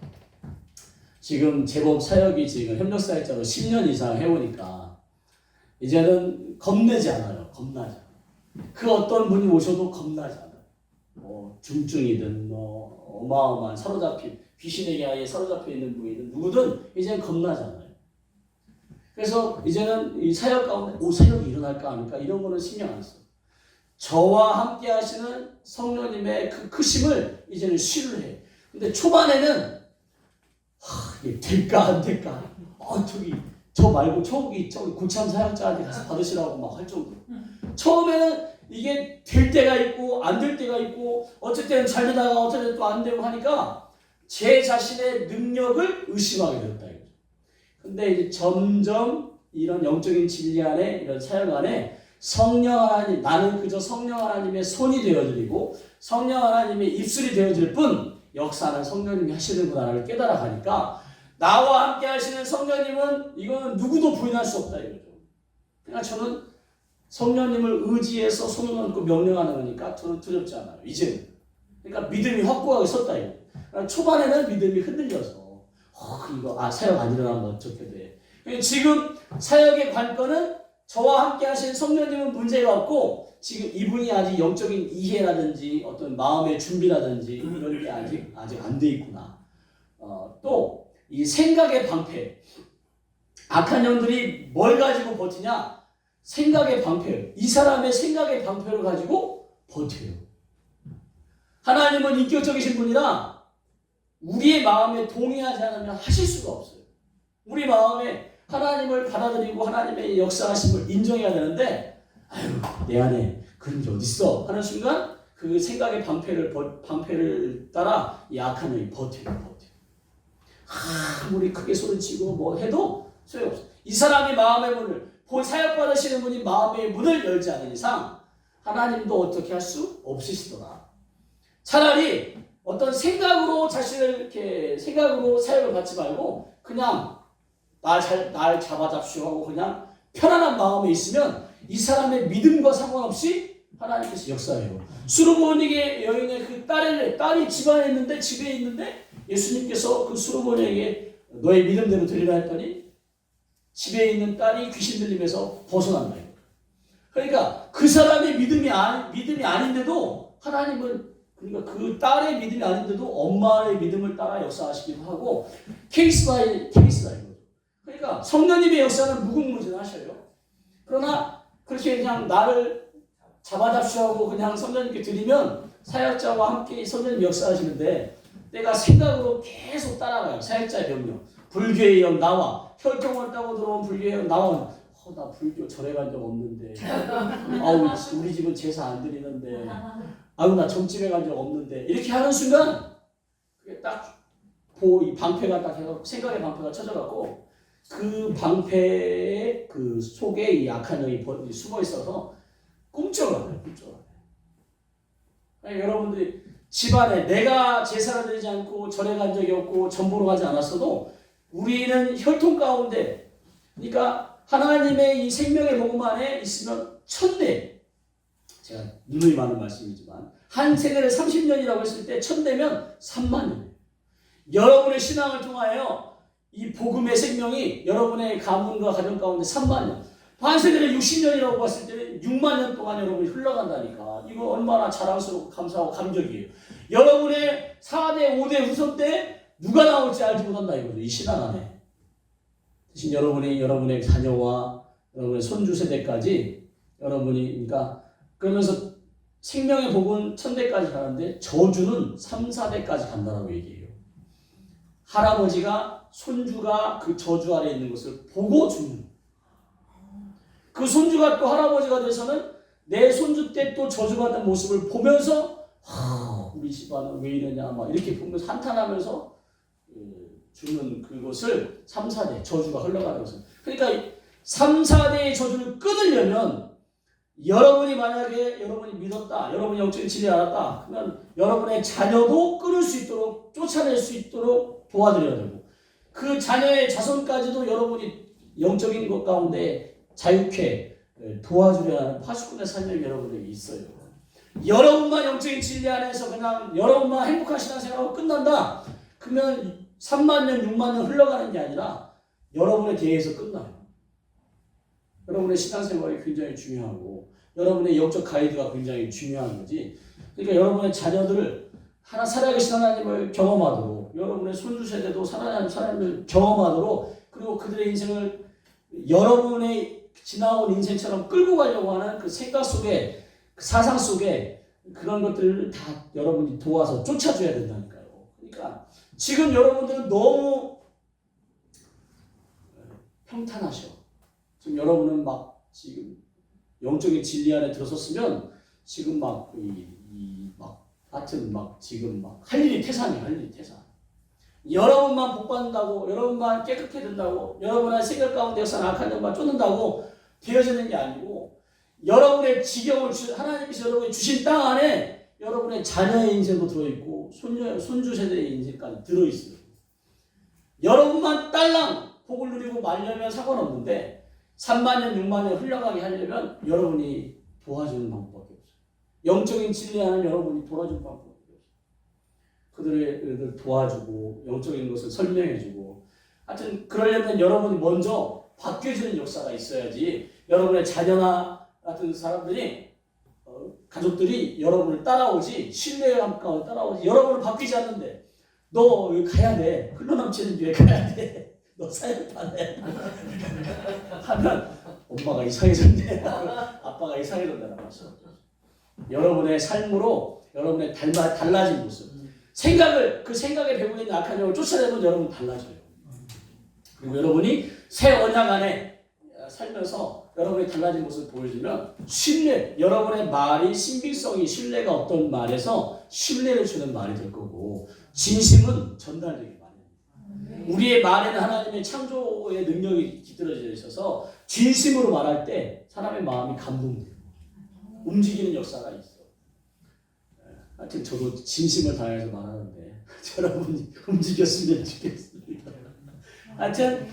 지금 제법 사역이 지금 협력사역자로 10년 이상 해오니까 이제는 겁내지 않아요. 겁나지 않아요. 그 어떤 분이 오셔도 겁나지 않아요. 뭐 중증이든 뭐 어마어마한 귀신에게 아예 사로잡혀 있는 분이든 누구든 이제는 겁나지 않아요. 그래서 이제는 이 사역 가운데 사역이 일어날까 안 할까 이런 거는 신경 안 써요. 저와 함께 하시는 성령님의 그 크심을 이제는 신뢰해. 근데 초반에는 이게 될까 안 될까? 저 말고 저기 고참 사역자한테 가서 받으시라고 막 할 정도로. 처음에는 이게 될 때가 있고 안 될 때가 있고, 어쩔 때는 잘 되다가 어쩔 때는 또 안 되고 하니까 제 자신의 능력을 의심하게 되었다 이거죠. 근데 이제 점점 이런 영적인 진리 안에, 이런 사역 안에 성령 하나님, 나는 그저 성령 하나님의 손이 되어드리고 성령 하나님의 입술이 되어질 뿐 역사는 성령님이 하시는구나를 깨달아 가니까, 나와 함께 하시는 성령님은 이거는 누구도 부인할 수 없다 이거죠. 그러니까 저는 성령님을 의지해서 손을 얹고 명령하는 거니까 저는 두렵지 않아요. 이제는. 그러니까 믿음이 확고하게 섰다 이거. 그러니까 초반에는 믿음이 흔들려서 이거 사역 안 일어나면 어떻게 돼. 지금 사역의 관건은 저와 함께 하신 성령님은 문제가 없고, 지금 이분이 아직 영적인 이해라든지 어떤 마음의 준비라든지 이런 게 아직 안 돼 있구나. 또 이 생각의 방패. 악한 영들이 뭘 가지고 버티냐? 생각의 방패. 이 사람의 생각의 방패를 가지고 버텨요. 하나님은 인격적이신 분이라 우리의 마음에 동의하지 않으면 하실 수가 없어요. 우리 마음에 하나님을 받아들이고 하나님의 역사하심을 인정해야 되는데, 내 안에 그런 게 어딨어 하는 순간 그 생각의 방패를 따라 이 악한 영이 버텨요. 아무리 크게 소리치고 뭐 해도 소용없어. 이 사람이 마음의 문을, 사역 받으시는 분이 마음의 문을 열지 않는 이상 하나님도 어떻게 할 수 없으시더라. 차라리 어떤 생각으로 생각으로 사역을 받지 말고 그냥 날 잡아잡시오 하고 그냥 편안한 마음에 있으면 이 사람의 믿음과 상관없이 하나님께서 역사해요. 수르보니게 여인의 그 딸이 집에 있는데 예수님께서 그 수르보니에게 너의 믿음대로 드리라 했더니 집에 있는 딸이 귀신 들림에서 벗어난다. 그러니까 그 사람의 믿음이 아닌데도 하나님은, 그러니까 그 딸의 믿음이 아닌데도 엄마의 믿음을 따라 역사하시기도 하고, 케이스 바이 케이스다 이거죠. 그러니까 성령님의 역사는 무궁무진하셔요. 그러나 그렇게 그냥 나를 잡아잡시오 하고 그냥 성령님께 드리면 사역자와 함께 성령님 역사하시는데, 내가 생각으로 계속 따라가요. 사역자의 명령. 불교의 영 나와. 혈통을 따고 들어온 불교의 영 나와. 나 불교 절에 간 적 없는데. 우리 집은 제사 안 드리는데. 나 점집에 간 적 없는데. 이렇게 하는 순간 그게 딱 이 방패가 딱 해서 생각의 방패가 쳐져갖고 그 방패의 그 속에 이 악한 영이 숨어 있어서 꿈쩍을 해요. 여러분들이 집안에 내가 제사를 드리지 않고 절에 간 적이 없고 전보로 가지 않았어도 우리는 혈통 가운데, 그러니까 하나님의 이 생명의 복음 안에 있으면 1000대, 제가 누누이 많은 말씀이지만 한 세대를 30년이라고 했을 때 1000대면 3만 년. 여러분의 신앙을 통하여 이 복음의 생명이 여러분의 가문과 가정 가운데 3만 년, 반세대를 60년이라고 봤을 때는 6만 년 동안 여러분이 흘러간다니까. 이거 얼마나 자랑스럽고 감사하고 감격이에요. 여러분의 4대, 5대 후손 때 누가 나올지 알지 못한다 이거죠. 이 신앙 안에. 대신 여러분의 자녀와 여러분의 손주 세대까지 여러분이, 그러니까 그러면서 생명의 복은 천대까지 가는데 저주는 3, 4대까지 간다고 얘기해요. 할아버지가 손주가 그 저주 아래 있는 것을 보고 죽는. 그 손주가 또 할아버지가 돼서는 내 손주 때 또 저주받는 모습을 보면서 우리 집안은 왜 이러냐 막 이렇게 보면서 한탄하면서 죽는 그것을 3, 4대 저주가 흘러가는 것을. 그러니까 3, 4대의 저주를 끊으려면 여러분이 만약에 여러분이 믿었다, 여러분이 영적인 진리를 알았다, 그러면 여러분의 자녀도 끊을 수 있도록 쫓아낼 수 있도록 도와드려야 되고, 그 자녀의 자손까지도 여러분이 영적인 것 가운데 자유케 도와주려 하는 파수꾼의 사명이 여러분에게 있어요. 여러분만 영적인 진리 안에서 그냥 여러분만 행복한 신앙생활하고 끝난다. 그러면 3만 년, 6만 년 흘러가는 게 아니라 여러분의 대회에서 끝나요. 여러분의 신앙생활이 굉장히 중요하고 여러분의 영적 가이드가 굉장히 중요한 거지. 그러니까 여러분의 자녀들을 하나 살아계신 하나님을 경험하도록, 여러분의 손주 세대도 살아가는 하나님을 경험하도록, 그리고 그들의 인생을 여러분의 지나온 인생처럼 끌고 가려고 하는 그 생각 속에, 그 사상 속에 그런 것들을 다 여러분이 도와서 쫓아줘야 된다니까요. 그러니까 지금 여러분들은 너무 평탄하셔. 지금 여러분은 막 지금 영적인 진리 안에 들어섰으면 지금 막 하여튼 막 지금 막 할 일이 태산이에요. 할 일이 태산. 여러분만 복받는다고, 여러분만 깨끗해 된다고, 여러분의 생각 가운데 역사는 악한 점만 쫓는다고 되어지는 게 아니고, 여러분의 지경을 하나님께서 여러분이 주신 땅 안에 여러분의 자녀의 인생도 들어있고 손주 세대의 인생까지 들어있어요. 여러분만 딸랑 복을 누리고 말려면 상관없는데 3만 년, 6만 년 흘러가게 하려면 여러분이 도와주는 방법밖에 없어요. 영적인 진리 안에 여러분이 도와주는 방법밖에 없어요. 그들을 도와주고 영적인 것을 설명해주고, 하여튼 그러려면 여러분이 먼저 바뀌어지는 역사가 있어야지 여러분의 자녀나 같은 사람들이 가족들이 여러분을 따라오지, 신뢰감 가운데 따라오지, 여러분을 바뀌지 않는데 너 여기 가야 돼, 흘러넘치는 교회 가야 돼, 너 사역하네 하면 엄마가 이상해졌네, 아빠가 이상해졌다는 거죠. 여러분의 삶으로 여러분의 달라진 모습, 그 생각에 배고 있는 악한 영을 쫓아내면 여러분 달라져요. 그리고 여러분이 새 언약 안에 살면서 여러분이 달라진 모습을 보여주면 신뢰, 여러분의 말이 신빙성이, 신뢰가 없던 말에서 신뢰를 주는 말이 될 거고, 진심은 전달되게 말해요. 우리의 말에는 하나님의 창조의 능력이 깃들어져 있어서 진심으로 말할 때 사람의 마음이 감동돼요. 움직이는 역사가 있어. 하여튼 저도 진심을 다해서 말하는데 여러분이 움직였으면 좋겠습니다. 하여튼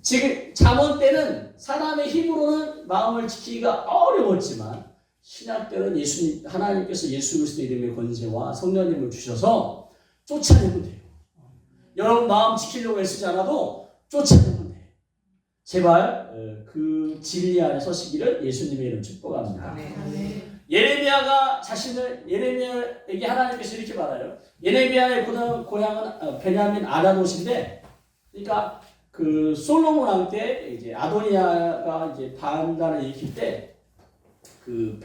지금 잠언 때는 사람의 힘으로는 마음을 지키기가 어려웠지만 신약 때는 하나님께서 예수 그리스도의 이름의 권세와 성령님을 주셔서 쫓아내면 돼요. 여러분 마음 지키려고 애쓰지 않아도 쫓아내면 돼요. 제발 그 진리 안에 서시기를 예수님의 이름 축복합니다. 예레미야에게 하나님께서 이렇게 말해요. 예레미야의 고향은 베냐민 아나돗인데, 그러니까 그 솔로몬 왕 때 이제 아도니아가 이제 반란을 일으킬 때 그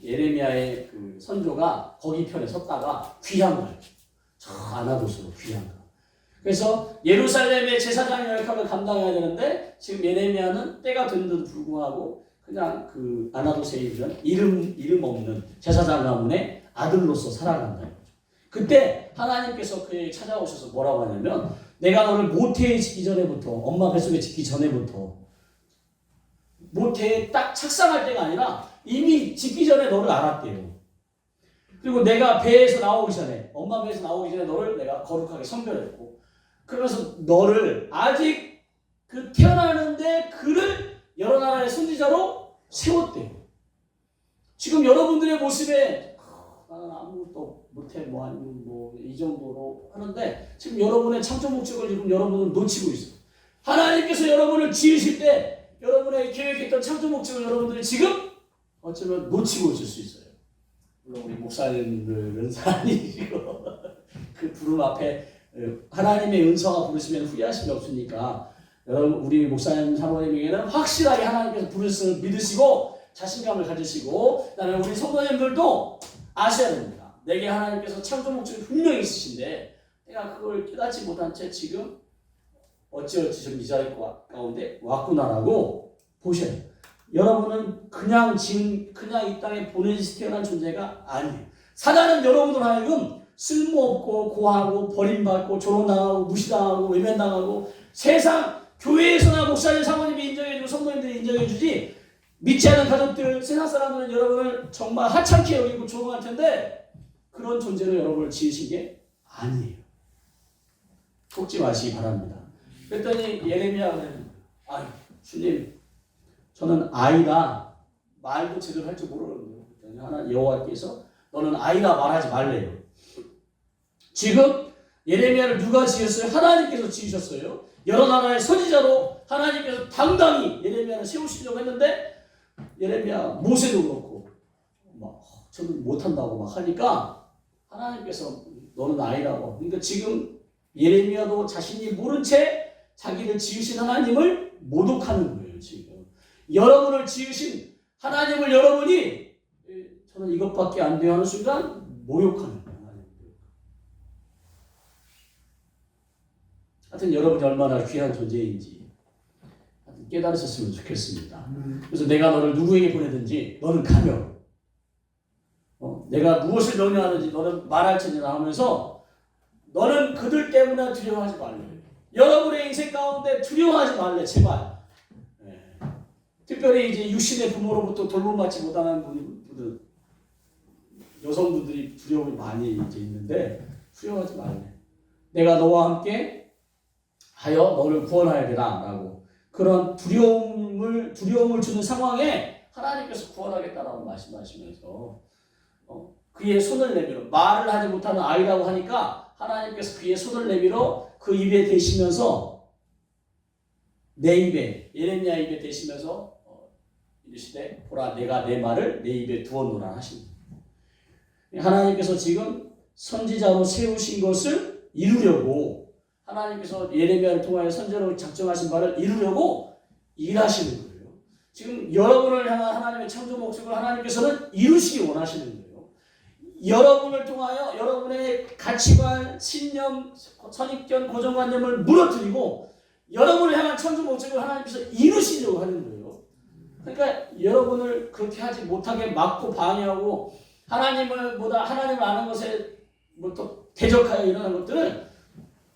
예레미야의 그 선조가 거기 편에 섰다가 귀한 거예요. 저 아나돗으로 귀한 거. 그래서 예루살렘의 제사장의 역할을 감당해야 되는데 지금 예레미야는 때가 됐는데도 불구하고 그냥 그 아나돗에 이름 없는 제사장 가문의 아들로서 살아간다는 거죠. 그때 하나님께서 그에게 찾아오셔서 뭐라고 하냐면, 내가 너를 모태에 짓기 전에부터, 엄마 뱃속에 짓기 전에부터, 모태에 딱 착상할 때가 아니라 이미 짓기 전에 너를 알았대요. 그리고 내가 배에서 나오기 전에, 엄마 배에서 나오기 전에 너를 내가 거룩하게 선별했고, 그러면서 너를 아직 그 태어나는데 그를 여러 나라의 선지자로 세웠대요. 지금 여러분들의 모습에 나는 아무것도 못해 뭐 아니면 뭐 이 정도로 하는데 지금 여러분의 창조 목적을 지금 여러분은 놓치고 있어요. 하나님께서 여러분을 지으실 때 여러분의 계획했던 창조 목적을 여러분들이 지금 어쩌면 놓치고 있을 수 있어요. 물론 우리 목사님들은 아니시고 그 부름 앞에 하나님의 은사가 부르시면 후회하심이 없으니까 여러분 우리 목사님 사모님에게는 확실하게 하나님께서 부르심을 믿으시고 자신감을 가지시고 그다음에 우리 성도님들도 아셔야 됩니다. 내게 하나님께서 창조 목적이 분명히 있으신데 내가 그걸 깨닫지 못한 채 지금 어찌어찌 좀 이 자리 가운데 왔구나라고 보셔야 돼요. 여러분은 그냥 이 땅에 보내지 태어난 존재가 아니에요. 사단은 여러분들 하여금 쓸모없고 고하고 버림받고 조롱당하고 무시당하고 외면당하고 세상 교회에서나 목사님 사모님이 인정해주고 성도님들이 인정해주지 믿지 않는 가족들 세상 사람들은 여러분을 정말 하찮게 여기고 조롱할 텐데 그런 존재로 여러분을 지으신 게 아니에요. 속지 마시기 바랍니다. 그랬더니 예레미야는 주님 저는 아이라 말도 제대로 할 줄 모르거든요. 하나 여호와께서 너는 아이라 말하지 말래요. 지금 예레미야를 누가 지었어요? 하나님께서 지으셨어요. 여러 나라의 선지자로 하나님께서 당당히 예레미야를 세우시려고 했는데 예레미야 모세도 그렇고 막 저는 못한다고 막 하니까 하나님께서 너는 아이라고. 그러니까 지금 예레미야도 자신이 모른 채 자기를 지으신 하나님을 모독하는 거예요. 지금 여러분을 지으신 하나님을 여러분이 저는 이것밖에 안 돼요 하는 순간 모욕하는 거예요. 하여튼 여러분이 얼마나 귀한 존재인지 깨달으셨으면 좋겠습니다. 그래서 내가 너를 누구에게 보내든지 너는 가며 내가 무엇을 명령하는지 너는 말할 처지라 하면서 너는 그들 때문에 두려워하지 말래. 여러분의 인생 가운데 두려워하지 말래. 제발. 특별히 이제 육신의 부모로부터 돌봄받지 못하는 분들 여성분들이 두려움이 많이 이제 있는데 두려워하지 말래. 내가 너와 함께 하여 너를 구원하야 되라라고 그런 두려움을 주는 상황에 하나님께서 구원하겠다라고 말씀하시면서 그의 손을 내밀어 말을 하지 못하는 아이라고 하니까 하나님께서 그의 손을 내밀어 그 입에 대시면서 내 입에 예레미야 입에 대시면서 이르시되 보라 내가 내 말을 내 입에 두었노라 하십니다. 하나님께서 지금 선지자로 세우신 것을 이루려고 하나님께서 예레미야를 통하여 선지자로 작정하신 바를 이루려고 일하시는 거예요. 지금 여러분을 향한 하나님의 창조 목적을 하나님께서는 이루시기 원하시는 거예요. 여러분을 통하여 여러분의 가치관, 신념, 선입견, 고정관념을 무너뜨리고 여러분을 향한 창조 목적을 하나님께서 이루시려고 하는 거예요. 그러니까 여러분을 그렇게 하지 못하게 막고 방해하고 하나님을 아는 것에 뭐 또 대적하여 일어나는 것들을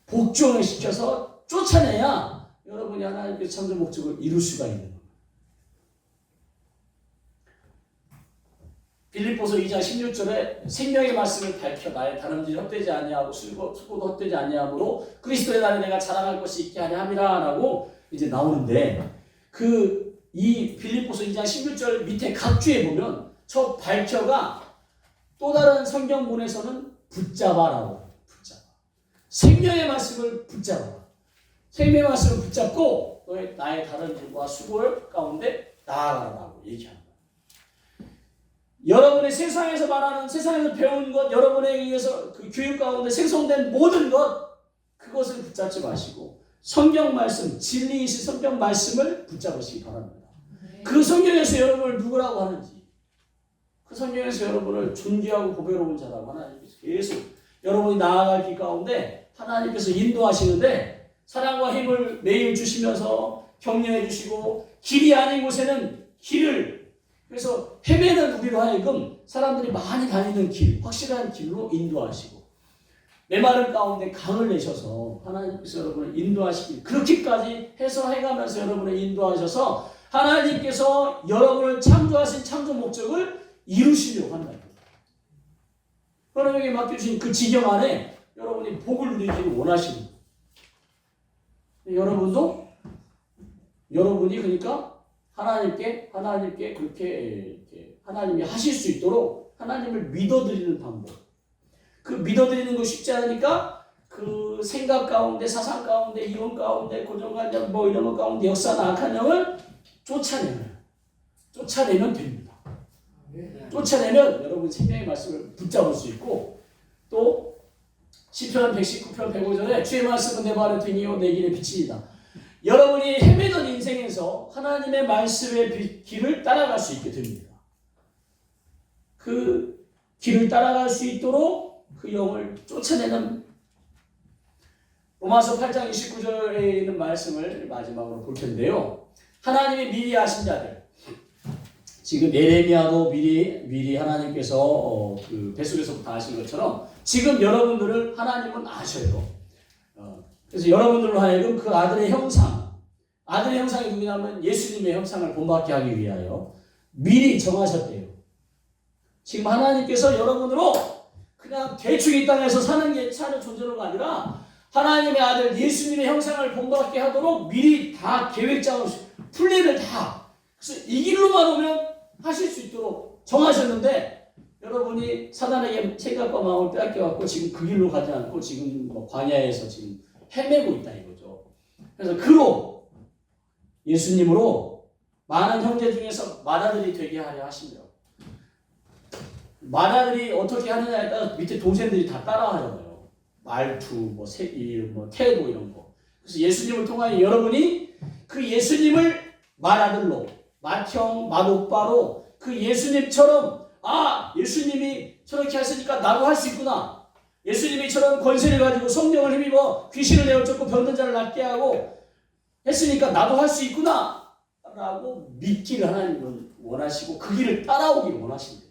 복종을 시켜서 쫓아내야 여러분이 하나님께서 창조 목적을 이룰 수가 있는 거예요. 빌립보서 2장 16절에 생명의 말씀을 밝혀 나의 다름질이 헛되지 아니하고 수고도 헛되지 아니하므로 그리스도의 날에 내가 자랑할 것이 있게 하려 함이라라고 이제 나오는데 이 빌립보서 2장 16절 밑에 각주에 보면 저 밝혀가 또 다른 성경본에서는 붙잡아라고 붙잡아. 생명의 말씀을 붙잡아. 생명의 말씀을 붙잡고 나의 다름질과 수고를 가운데 나아가라고 얘기합니다. 여러분의 세상에서 말하는 세상에서 배운 것 여러분에 의해서 그 교육 가운데 생성된 모든 것 그것을 붙잡지 마시고 성경 말씀 진리이신 성경 말씀을 붙잡으시기 바랍니다. 그 성경에서 여러분을 누구라고 하는지 그 성경에서 여러분을 존귀하고 보배로운 자라고 하나님께서 계속 여러분이 나아갈 길 가운데 하나님께서 인도하시는데 사랑과 힘을 매일 주시면서 격려해 주시고 길이 아닌 곳에는 길을 그래서 헤매는 우리로 하여금 사람들이 많이 다니는 길, 확실한 길로 인도하시고 메마른 가운데 강을 내셔서 하나님께서 여러분을 인도하시길 그렇게까지 해서 해가면서 여러분을 인도하셔서 하나님께서 여러분을 창조하신 창조 목적을 이루시려고 한다. 하나님에게 맡겨주신 그 지경 안에 여러분이 복을 누리기를 원하시는 여러분도 여러분이 그러니까 하나님께 그렇게 하나님이 하실 수 있도록 하나님을 믿어드리는 방법. 그 믿어드리는 거 쉽지 않으니까 그 생각 가운데, 사상 가운데, 이론 가운데, 고정관념 뭐 이런 것 가운데 역사나 악한 영을 쫓아내면 됩니다. 쫓아내면 여러분 생명의 말씀을 붙잡을 수 있고, 또 시편 119편 105절에 주의 말씀은 내 발의 등이요 내 길의 빛이다. 여러분이 헤매던 인생에서 하나님의 말씀의 길을 따라갈 수 있게 됩니다. 그 길을 따라갈 수 있도록 그 영을 쫓아내는, 로마서 8장 29절에 있는 말씀을 마지막으로 볼 텐데요. 하나님이 미리 아신 자들, 지금 예레미야도 미리 하나님께서 그 뱃속에서부터 아신 것처럼 지금 여러분들을 하나님은 아셔요. 그래서 여러분들로 하여금 그 아들의 형상이 누구냐면 예수님의 형상을 본받게 하기 위하여 미리 정하셨대요. 지금 하나님께서 여러분으로 그냥 대충 이 땅에서 사는 존재로가 아니라 하나님의 아들 예수님의 형상을 본받게 하도록 미리 다 계획장을, 플랜을 다, 그래서 이 길로만 오면 하실 수 있도록 정하셨는데, 여러분이 사단에게 생각과 마음을 빼앗겨갖고 지금 그 길로 가지 않고 지금 뭐 광야에서 지금 헤매고 있다 이거죠. 그래서 그로 예수님으로 많은 형제 중에서 맏아들이 되게 하려 하시며, 맏아들이 어떻게 하느냐에 따라 밑에 동생들이 다 따라하잖아요. 말투, 뭐 태도 이런 거. 그래서 예수님을 통하여 여러분이 그 예수님을 맏아들로, 맏형, 맏오빠로 그 예수님처럼, 예수님이 저렇게 하시니까 나도 할 수 있구나. 예수님이 저런 권세를 가지고 성령을 힘입어 귀신을 내어쫓고 병든 자를 낫게 하고 했으니까 나도 할 수 있구나 라고 믿기를 하나님은 원하시고 그 길을 따라오기를 원하신대요.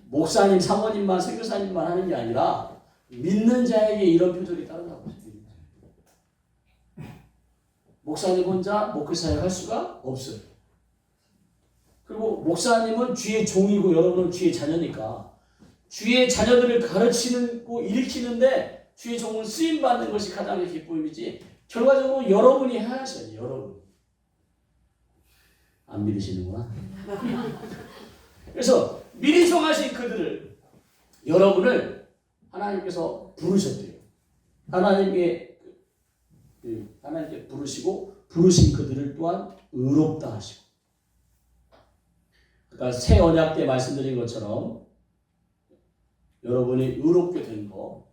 목사님, 사모님만, 선교사님만 하는 게 아니라 믿는 자에게 이런 표적이 따른다고 하십니다. 목사님 혼자 목회사역 할 수가 없어요. 그리고 목사님은 주의 종이고 여러분은 주의 자녀니까 주의 자녀들을 가르치고 일으키는데 주의 종은 쓰임받는 것이 가장 기쁨이지, 결과적으로 여러분이 해야죠. 여러분. 안 믿으시는구나. 그래서 미리 정하신 그들을, 여러분을 하나님께서 부르셨대요. 하나님께 부르시고 부르신 그들을 또한 의롭다 하시고, 그러니까 새 언약 때 말씀드린 것처럼 여러분이 의롭게 된 거,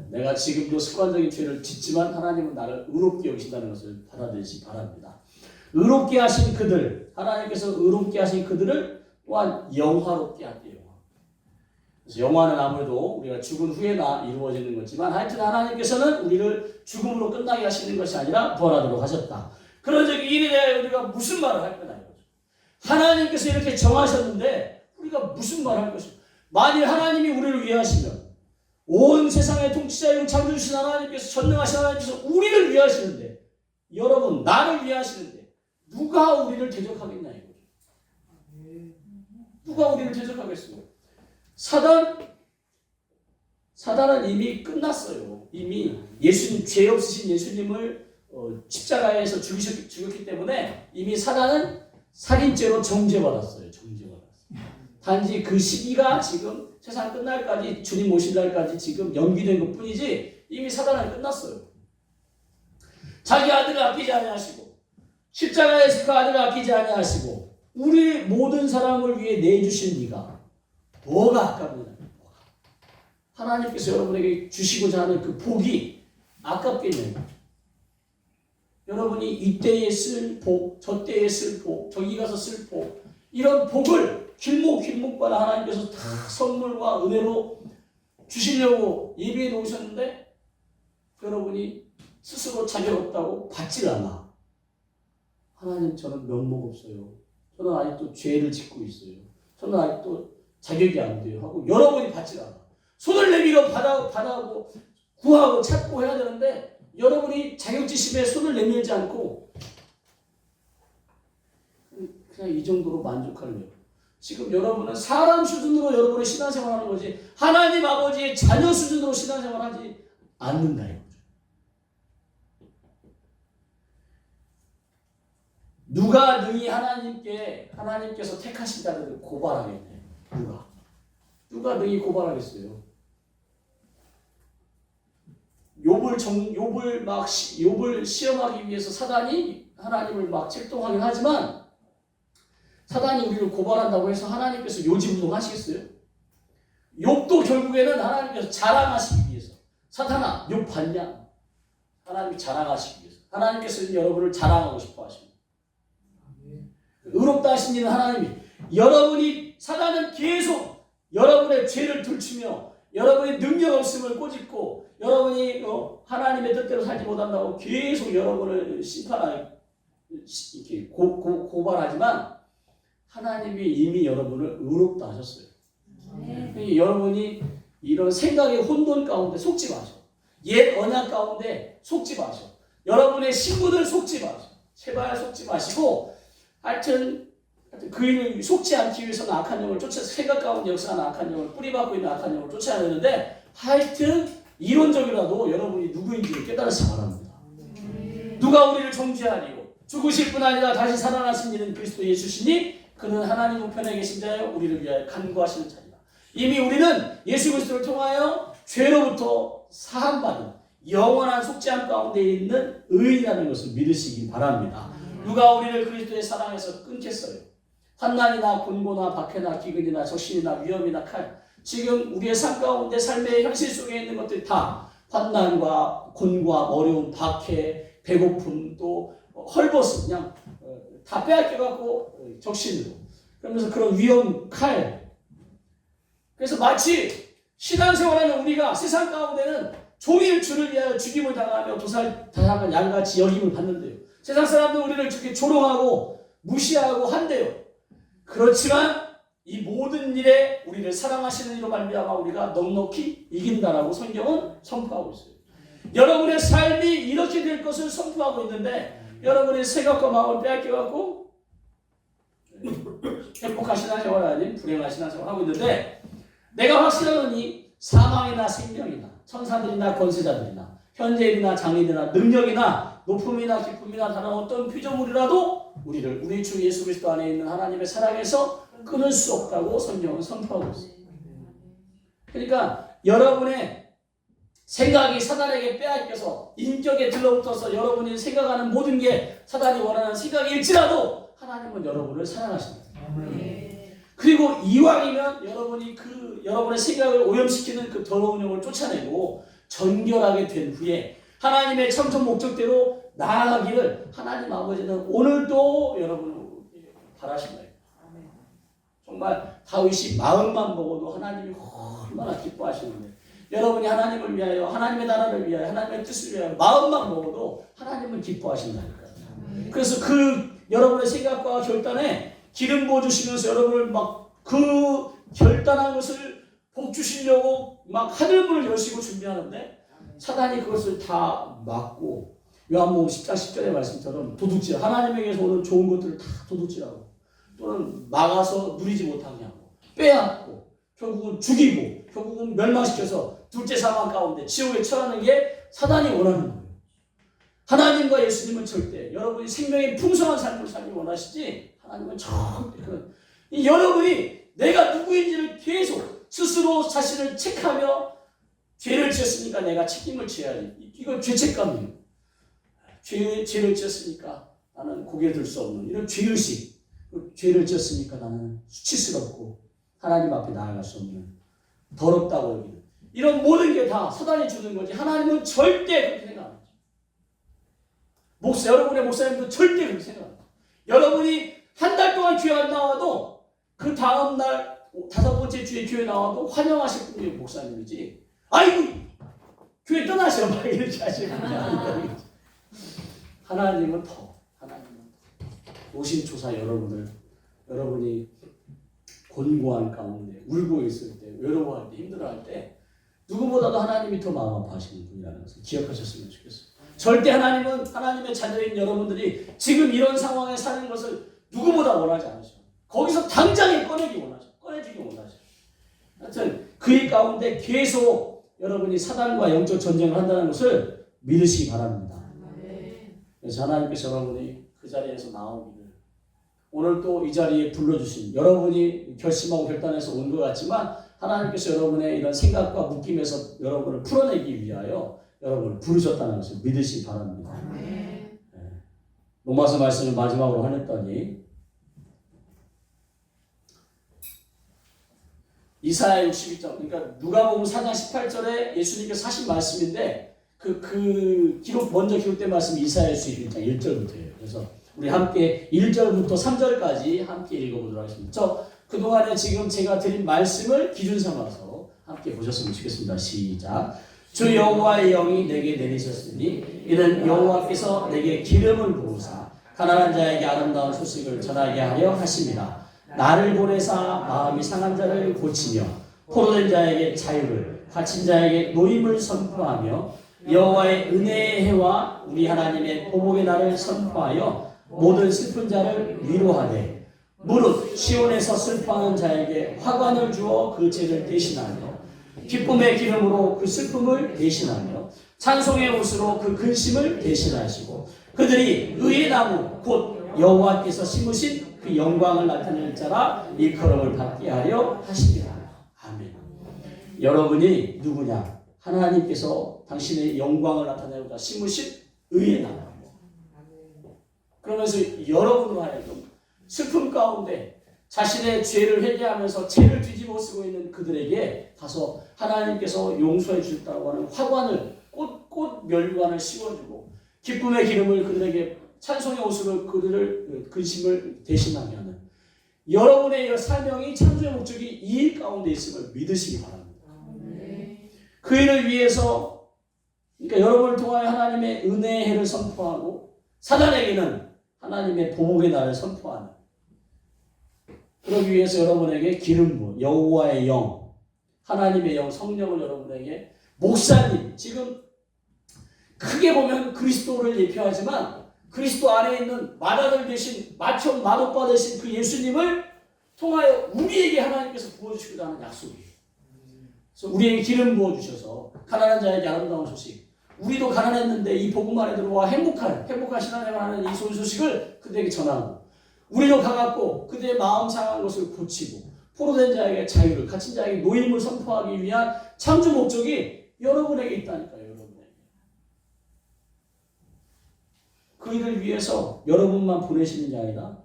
내가 지금도 습관적인 죄를 짓지만 하나님은 나를 의롭게 여기신다는 것을 받아들이시기 바랍니다. 의롭게 하신 그들, 하나님께서 의롭게 하신 그들을 또한 영화롭게 할게요. 그래서 영화는 아무래도 우리가 죽은 후에나 이루어지는 거지만, 하여튼 하나님께서는 우리를 죽음으로 끝나게 하시는 것이 아니라 부활하도록 하셨다. 그런 적이 일에 대하여 우리가 무슨 말을 할 거냐 이거죠. 하나님께서 이렇게 정하셨는데 우리가 무슨 말을 할 것이고, 만일 하나님이 우리를 위하시면, 온 세상의 통치자이고 창조주신 하나님께서, 전능하신 하나님께서 우리를 위하시는데, 여러분 나를 위하시는데 누가 우리를 대적하겠냐 이거죠. 누가 우리를 대적하겠어요? 사단은 이미 끝났어요. 이미 예수님, 죄 없으신 예수님을 십자가에서 죽였기 때문에 이미 사단은 살인죄로 정죄받았어요. 단지 그 시기가 지금 세상 끝날까지, 주님 오실 날까지 지금 연기된 것 뿐이지 이미 사단은 끝났어요. 자기 아들을 아끼지 아니하시고, 십자가에서 그 아들을 아끼지 아니하시고, 우리 모든 사람을 위해 내주신 네가 뭐가 아깝느냐. 하나님께서 여러분에게 주시고자 하는 그 복이 아깝겠냐고. 여러분이 이때에 쓸 복, 저때에 쓸 복, 저기 가서 쓸 복, 이런 복을 길목마다 하나님께서 다 선물과 은혜로 주시려고 예비해 놓으셨는데, 여러분이 스스로 자격 없다고 받질 않아. 하나님, 저는 면목 없어요. 저는 아직도 죄를 짓고 있어요. 저는 아직도 자격이 안 돼요 하고 여러분이 받질 않아. 손을 내밀어 받아고 구하고 찾고 해야 되는데, 여러분이 자격지심에 손을 내밀지 않고 그냥 이 정도로 만족하려고. 지금 여러분은 사람 수준으로 여러분의 신앙생활하는 거지, 하나님 아버지의 자녀 수준으로 신앙생활하지 않는다 이거죠. 누가 능히 하나님께서 택하신 자들을 고발하겠네. 누가 능히 고발하겠어요? 욥을 시험하기 위해서 사단이 하나님을 막 책동하긴 하지만 사단이 우리를 고발한다고 해서 하나님께서 요지부동하시겠어요? 욥도 결국에는 하나님께서 자랑하시기 위해서 사탄아 욥 봤냐? 하나님이 자랑하시기 위해서 하나님께서는 여러분을 자랑하고 싶어 하십니다. 의롭다 하신 이는 하나님이 여러분이 사단은 계속 여러분의 죄를 들추며 여러분의 능력 없음을 꼬집고 여러분이 하나님의 뜻대로 살지 못한다고 계속 여러분을 심판하고 이렇게 고발하지만 하나님이 이미 여러분을 의롭다 하셨어요. 여러분이 이런 생각의 혼돈 가운데 속지 마셔. 옛 언약 가운데 속지 마셔. 여러분의 신부들 속지 마셔. 제발 속지 마시고 하여튼 그 일을 속지 않기 위해서는 악한 영을 생각 가운데 역사하는 악한 영을 뿌리박고 있는 악한 영을 쫓아야 되는데 하여튼 이론적이라도 여러분이 누구인지를 깨달으시기 바랍니다. 누가 우리를 정죄하리요 죽으실 뿐 아니라 다시 살아나신 이는 그리스도 예수시니 그는 하나님 우편에 계신 자여 우리를 위하여 간구하시는 자이다. 이미 우리는 예수 그리스도를 통하여 죄로부터 사함받은 영원한 속죄함 가운데 있는 의인이라는 것을 믿으시기 바랍니다. 누가 우리를 그리스도의 사랑에서 끊겠어요? 환난이나 곤고나 박해나 기근이나 적신이나 위험이나 칼 지금 우리의 삶 가운데 삶의 현실 속에 있는 것들이 다 환난과 곤고와 어려움, 박해, 배고픔 또 헐벗음 그냥 다 빼앗겨갖고 적신으로 그러면서 그런 위험, 칼 그래서 마치 신앙생활하는 우리가 세상 가운데는 종일 주를 위하여 죽임을 당하며 도살당한 양같이 여김을 받는데요. 세상 사람들 우리를 그렇게 조롱하고 무시하고 한대요. 그렇지만 이 모든 일에 우리를 사랑하시는 이로 말미암아 우리가 넉넉히 이긴다라고 성경은 선포하고 있어요. 여러분의 삶이 이렇게 될 것을 선포하고 있는데 여러분의 생각과 마음을 빼앗겨갖고 행복하시나 생활 아닌 불행하시나 생활하고 있는데 내가 확실하노니 사망이나 생명이나 천사들이나 권세자들이나 현재일이나 장래일이나 능력이나 높음이나 기쁨이나 다른 어떤 피조물이라도 우리를 우리 주 예수 그리스도 안에 있는 하나님의 사랑에서 끊을 수 없다고 성경은 선포하고 있습니다. 그러니까 여러분의 생각이 사단에게 빼앗겨서 인격에 들러붙어서 여러분이 생각하는 모든 게 사단이 원하는 생각일지라도 하나님은 여러분을 사랑하십니다. 그리고 이왕이면 여러분이 여러분의 생각을 오염시키는 그 더러운 영을 쫓아내고 정결하게 된 후에 하나님의 참전 목적대로 나아가기를 하나님 아버지는 오늘도 여러분을 바라신다. 정말 다윗이 마음만 먹어도 하나님이 얼마나 기뻐하시는데 여러분이 하나님을 위하여 하나님의 나라를 위하여 하나님의 뜻을 위하여 마음만 먹어도 하나님은 기뻐하신다니까요. 그래서 여러분의 생각과 결단에 기름 부어주시면서 여러분을 막 그 결단한 것을 복 주시려고 막 하늘문을 여시고 준비하는데 사단이 그것을 다 막고 요한복음 10장 10절의 말씀처럼 도둑질 하나님에게서 오는 좋은 것들을 다 도둑질하고 또는 막아서 누리지 못하게 하고 빼앗고 결국은 죽이고 결국은 멸망시켜서 둘째 사망 가운데 지옥에 처하는 게 사단이 원하는 거예요. 하나님과 예수님은 절대 여러분이 생명의 풍성한 삶을 살기 원하시지 하나님은 절대 여러분이 내가 누구인지를 계속 스스로 자신을 체크하며 죄를 지었으니까 내가 책임을 져야지. 이건 죄책감이에요. 죄를 지었으니까 나는 고개 들 수 없는 이런 죄의식. 죄를 지었으니까 나는 수치스럽고 하나님 앞에 나아갈 수 없는 더럽다고 여기는 이런 모든 게 다 사단이 주는 거지 하나님은 절대 그렇게 생각 안 하죠. 여러분의 목사님도 절대 그렇게 생각 안 해요. 여러분이 한 달 동안 교회 안 나와도 그 다음 날 5번째 주에 교회 나와도 환영하실 분이 목사님이지 아이고 교회 떠나셔 막 이렇게 하시는 분이 아니에요. 하나님은 노심초사 여러분이 곤고한 가운데 울고 있을 때 외로워할 때 힘들어할 때 누구보다도 하나님이 더 마음 아파하시는 분이라는 것을 기억하셨으면 좋겠어요. 절대 하나님은 하나님의 자녀인 여러분들이 지금 이런 상황에 사는 것을 누구보다 원하지 않으셔. 거기서 당장에 꺼내주기 원하셔. 하여튼 그 일 가운데 계속 여러분이 사단과 영적 전쟁을 한다는 것을 믿으시기 바랍니다. 그래서 하나님께서 여러분이 그 자리에서 나오기를 오늘 또 이 자리에 불러주신 여러분이 결심하고 결단해서 온 것 같지만 하나님께서 여러분의 이런 생각과 묶임에서 여러분을 풀어내기 위하여 여러분을 부르셨다는 것을 믿으시기 바랍니다. 로마서 말씀을 마지막으로 하냈더니 이사야 62장, 그러니까 누가복음 4장 18절에 예수님께서 하신 말씀인데 그 기록 먼저 기록된 말씀이 이사야 61장 1절부터예요. 그래서 우리 함께 1절부터 3절까지 함께 읽어보도록 하겠습니다. 그동안에 지금 제가 드린 말씀을 기준 삼아서 함께 보셨으면 좋겠습니다. 시작. 주 여호와의 영이 내게 내리셨으니 이는 여호와께서 내게 기름을 부으사 가난한 자에게 아름다운 소식을 전하게 하려 하심이라. 나를 보내사 마음이 상한 자를 고치며 포로된 자에게 자유를, 갇힌 자에게 노임을 선포하며 여호와의 은혜의 해와 우리 하나님의 보복의 날을 선포하여 모든 슬픈 자를 위로하되 무릇 시온에서 슬퍼하는 자에게 화관을 주어 그 죄를 대신하며 기쁨의 기름으로 그 슬픔을 대신하며 찬송의 옷으로 그 근심을 대신하시고 그들이 의의 나무 곧 여호와께서 심으신 그 영광을 나타낼 자라 일컬음을 받게 하려 하시리라. 아멘. 여러분이 누구냐? 하나님께서 당신의 영광을 나타내고자 심으신 의의 나무. 그러면서 여러분으로 하여금 슬픔 가운데 자신의 죄를 회개하면서 죄를 뒤집어 쓰고 있는 그들에게 가서 하나님께서 용서해 주셨다고 하는 화관을 꽃 멸관을 씌워주고 기쁨의 기름을 그들에게 찬송의 옷으로 그들을 근심을 대신하게 하는 여러분의 사명이 창조의 목적이 이 일 가운데 있음을 믿으시기 바랍니다. 그 일을 위해서 그러니까 여러분을 통하여 하나님의 은혜의 해를 선포하고 사단에게는 하나님의 보복의 날을 선포하는 그러기 위해서 여러분에게 기름 부음, 여호와의 영, 하나님의 영, 성령을 여러분에게 목사님, 지금 크게 보면 그리스도를 예표하지만 그리스도 안에 있는 맏아들 되신 맏형 맏오빠 되신 그 예수님을 통하여 우리에게 하나님께서 부어주시고자 하는 약속이에요. 그래서 우리에게 기름 부어주셔서 가난한 자에게 아름다운 소식, 우리도 가난했는데 이 복음 안에 들어와 행복한 신앙생활 하는 이 좋은 소식을 그들에게 전하고 우리도 가갖고 그들의 마음 상한 것을 고치고 포로된 자에게 자유를, 갇힌 자에게 노임을 선포하기 위한 창조 목적이 여러분에게 있다니까요. 여러분에게. 그 일을 위해서 여러분만 보내시는 게 아니라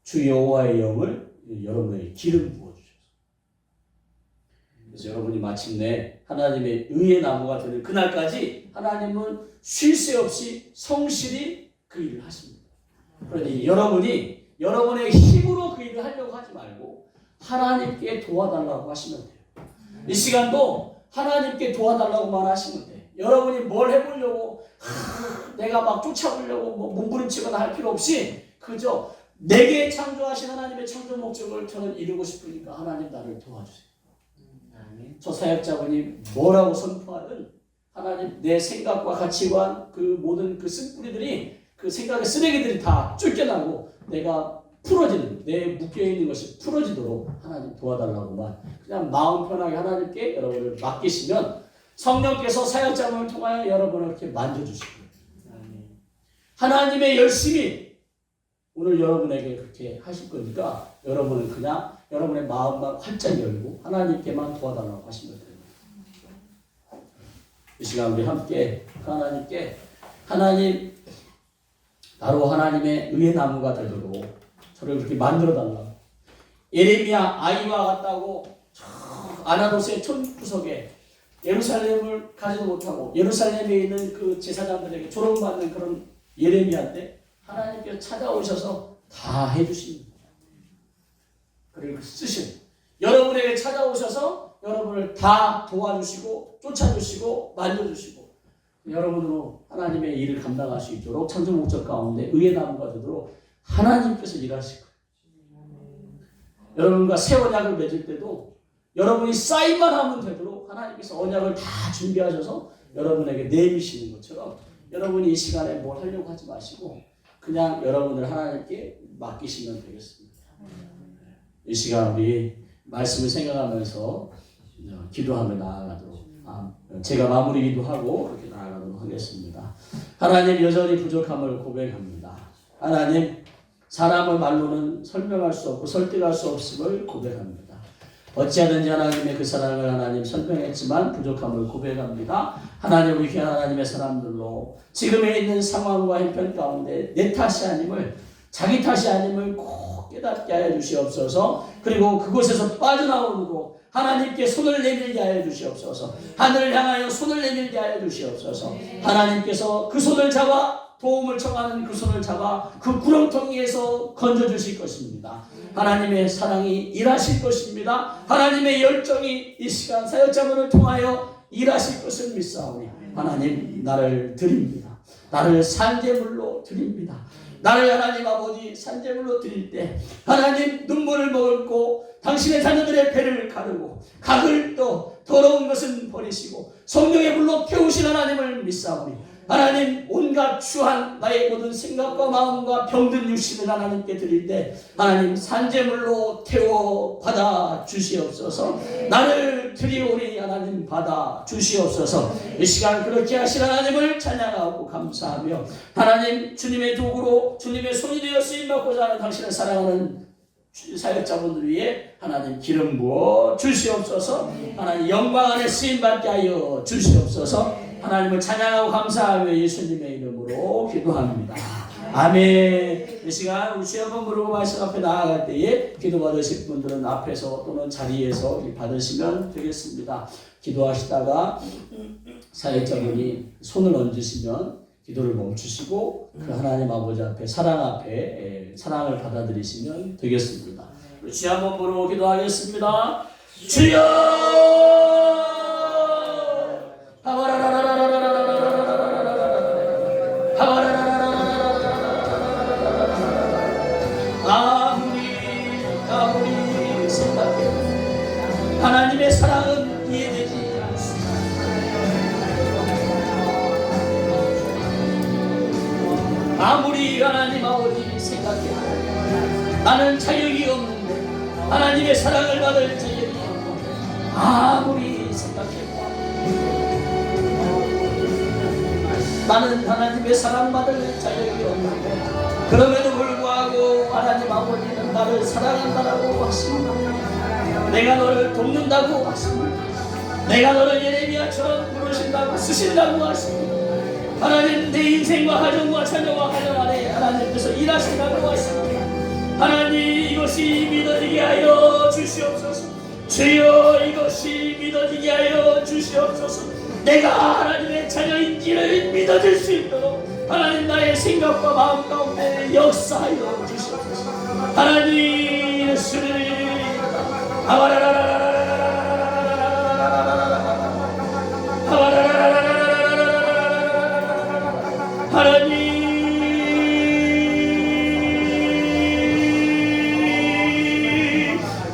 주 여호와의 영을 여러분에게 기름 부어주셔서 그래서 여러분이 마침내 하나님의 의의 나무가 되는 그날까지 하나님은 쉴 새 없이 성실히 그 일을 하십니다. 그러니 여러분의 힘으로 그 일을 하려고 하지 말고 하나님께 도와달라고 하시면 돼요. 이 시간도 하나님께 도와달라고만 하시면 돼요. 여러분이 뭘 해보려고 내가 막 쫓아보려고 몸부림치거나 할 필요 없이 그저 내게 창조하신 하나님의 창조 목적을 저는 이루고 싶으니까 하나님 나를 도와주세요. 저 사역자분이 뭐라고 선포하든 하나님 내 생각과 가치관 그 모든 그 쓴뿌리들이 그 생각의 쓰레기들이 다 쫓겨나고 내가 풀어지는 내 묶여있는 것이 풀어지도록 하나님 도와달라고만 그냥 마음 편하게 하나님께 여러분을 맡기시면 성령께서 사역자분을 통하여 여러분을 이렇게 만져주시고 하나님의 열심히 오늘 여러분에게 그렇게 하실 거니까 여러분은 그냥 여러분의 마음만 활짝 열고 하나님께만 도와달라고 하시면 됩니다. 이 시간 우리 함께 하나님께 하나님 바로 하나님의 의의 나무가 되도록 저를 그렇게 만들어달라. 예레미야 아이와 같다고 아나도스의 촌구석에 예루살렘을 가지도 못하고 예루살렘에 있는 그 제사장들에게 조롱받는 그런 예레미야인데 하나님께서 찾아오셔서 다 해주십니다. 그리고 쓰신 여러분에게 찾아오셔서 여러분을 다 도와주시고 쫓아주시고 만져주시고 여러분으로 하나님의 일을 감당할 수 있도록 창조 목적 가운데 의의 나무가 되도록 하나님께서 일하실 거예요. 여러분과 새 언약을 맺을 때도 여러분이 사인만 하면 되도록 하나님께서 언약을 다 준비하셔서 여러분에게 내미시는 것처럼 여러분이 이 시간에 뭘 하려고 하지 마시고 그냥 여러분을 하나님께 맡기시면 되겠습니다. 이 시간 우리 말씀을 생각하면서 기도하며 나아가도록 제가 마무리 기도하고 그렇게 나아가도록 하겠습니다. 하나님 여전히 부족함을 고백합니다. 하나님 사람의 말로는 설명할 수 없고 설득할 수 없음을 고백합니다. 어찌하든지 하나님의 그 사랑을 하나님 설명했지만 부족함을 고백합니다. 하나님, 우리 귀한 하나님의 사람들로 지금에 있는 상황과 형편 가운데 내 탓이 아님을, 자기 탓이 아님을 꼭 깨닫게 하여 주시옵소서. 그리고 그곳에서 빠져나오고 하나님께 손을 내밀게 하여 주시옵소서. 하늘을 향하여 손을 내밀게 하여 주시옵소서. 하나님께서 그 손을 잡아, 도움을 청하는 그 손을 잡아 그 구렁텅이에서 건져주실 것입니다. 하나님의 사랑이 일하실 것입니다. 하나님의 열정이 이 시간 사역자분을 통하여 일하실 것을 믿사오니 하나님, 나를 드립니다. 나를 산재물로 드립니다. 나를 하나님 아버지 산재물로 드릴 때 하나님, 눈물을 머금고 당신의 자녀들의 배를 가르고 각을 떠 더러운 것은 버리시고 성령의 불로 태우신 하나님을 믿사오니 하나님, 온갖 추한 나의 모든 생각과 마음과 병든 육신을 하나님께 드릴 때 하나님, 산재물로 태워 받아 주시옵소서. 나를 드리오리 하나님 받아 주시옵소서. 이 시간 그렇게 하신 하나님을 찬양하고 감사하며 하나님, 주님의 도구로 주님의 손이 되어 쓰임받고자 하는 당신을 사랑하는 사역자분들 위해 하나님 기름 부어 주시옵소서. 하나님, 영광 안에 쓰임받게 하여 주시옵소서. 하나님을 찬양하고 감사하며 예수님의 이름으로 기도합니다. 아멘. 이 시간 우리 주여 한번 부르고 말씀 앞에 나아갈 때에 기도 받으실 분들은 앞에서 또는 자리에서 받으시면 되겠습니다. 기도하시다가 사역자분이 손을 얹으시면 기도를 멈추시고 그 하나님 아버지 앞에 사랑을 받아들이시면 되겠습니다. 우리 주여 한번 부르고 기도하겠습니다. 주여! 아무리 생각해도 하나님의 사랑은 이해되지 않습니다. 아무리 하나님 아버지 생각해도 나는 자격이 없는데, 하나님의 사랑을 받을 자격이 없는데, 아무리 생각해도 나는 하나님의 사랑받을 자격이 없는데, 그럼에도 불구하고 하나님 아버지는 나를 사랑한다라고 하십니다. 내가 너를 돕는다고 하십니다. 내가 너를 예레미야처럼 부르신다고 쓰신다고 하십니다. 하나님, 내 인생과 가정과 자녀와 가정 안에 하나님께서 일하신다고 하십니다. 하나님, 이것이 믿어지게 하여 주시옵소서. 주여, 이것이 믿어지게 하여 주시옵소서. 내가 하나님의 자녀인지를 믿어질 수 있도록 하나님, 나의 생각과 마음 가운데 역사하여 주시옵소서. 하나님, 예수님, 하나님,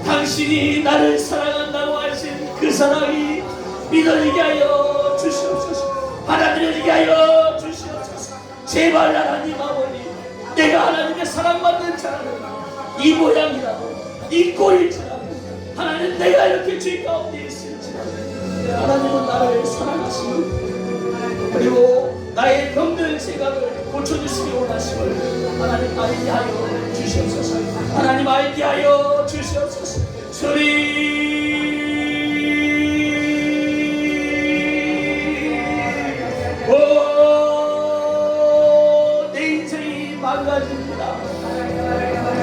당신이 나를 사랑한다고 하신 그 사랑이 믿어지게 하여 주시옵소서. 받아들여지게 하여 주시옵소서. 제발 하나님 아버지, 내가 하나님의 사랑받는 자라는 이 모양이라도 이 꼴일지라도 하나님, 내가 이렇게 죄 가운데 있을지라도 하나님은 나를 사랑하시고 그리고 나의 병든 생각을 고쳐주시기 원하심을 하나님 알게 하여 주시옵소서. 하나님 알게 하여 주시옵소서. 소리 내 인생이 망가집니다.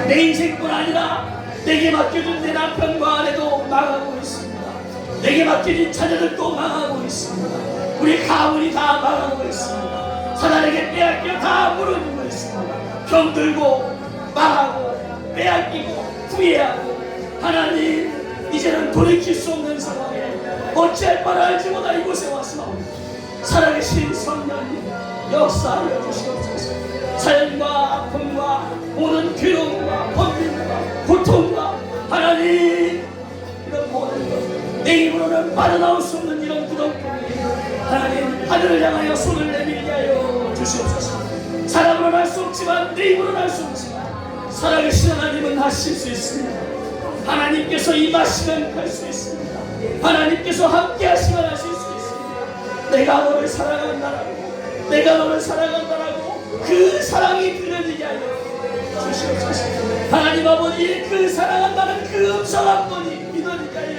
내 인생뿐 아니라 내게 맡겨준 내 남편과 아내도 망하고 있습니다. 내게 맡겨진 자녀들도 망하고 있습니다. 우리 가문이 다 망하고 있습니다. 사단에게 빼앗겨 다 무너지고 있습니다. 병들고 망하고 빼앗기고 후회하고 하나님, 이제는 돌이킬 수 없는 상황에 어찌할 바를 알지 못하 이곳에 왔사오니 살아계신 성령님 역사하여 주시옵소서. 사연과 아픔과 모든 괴로움과 번민과 고통과 하나님, 이런 모든 것 내 입으로는 빠져나올 수 없는 이런 구덩텅이 하나님, 하늘을 향하여 손을 내밀게 하여 주시옵소서. 사람으로는 할 수 없지만 내 입으로는 할 수 없지만 살아계신 하나님은 하실 수 있습니다. 하나님께서 임하시면 할 수 있습니다. 하나님께서 함께 하시면 하실 수 있습니다. 내가 너를 사랑한다라고, 내가 너를 사랑한다라고 그 사랑이 들려지게 하여 주시옵소서. 하나님 아버지, 그 사랑한다는 그 음성 한 번이 믿어지게 하여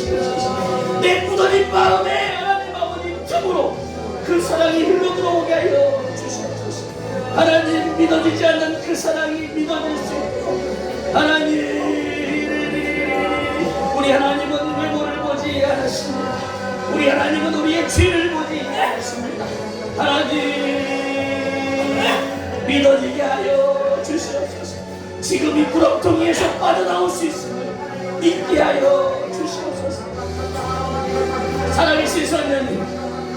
주시옵소서. 내 무너진 마음에 하나님 아버지 틈으로 그 사랑이 흘러들어오게 하여 주시옵소서. 하나님 믿어지지 않는 그 사랑이 믿어질 수 있고, 하나님 우리 하나님은 외모를 보지 않으십니다. 우리 하나님은 우리의 죄를 보지 않으십니다. 하나님 믿어지게 하여 주시옵소서. 지금 이 구렁텅이에서 빠져나올 수 있음을 믿게 하여 주시옵소서. 살아계신 성령님,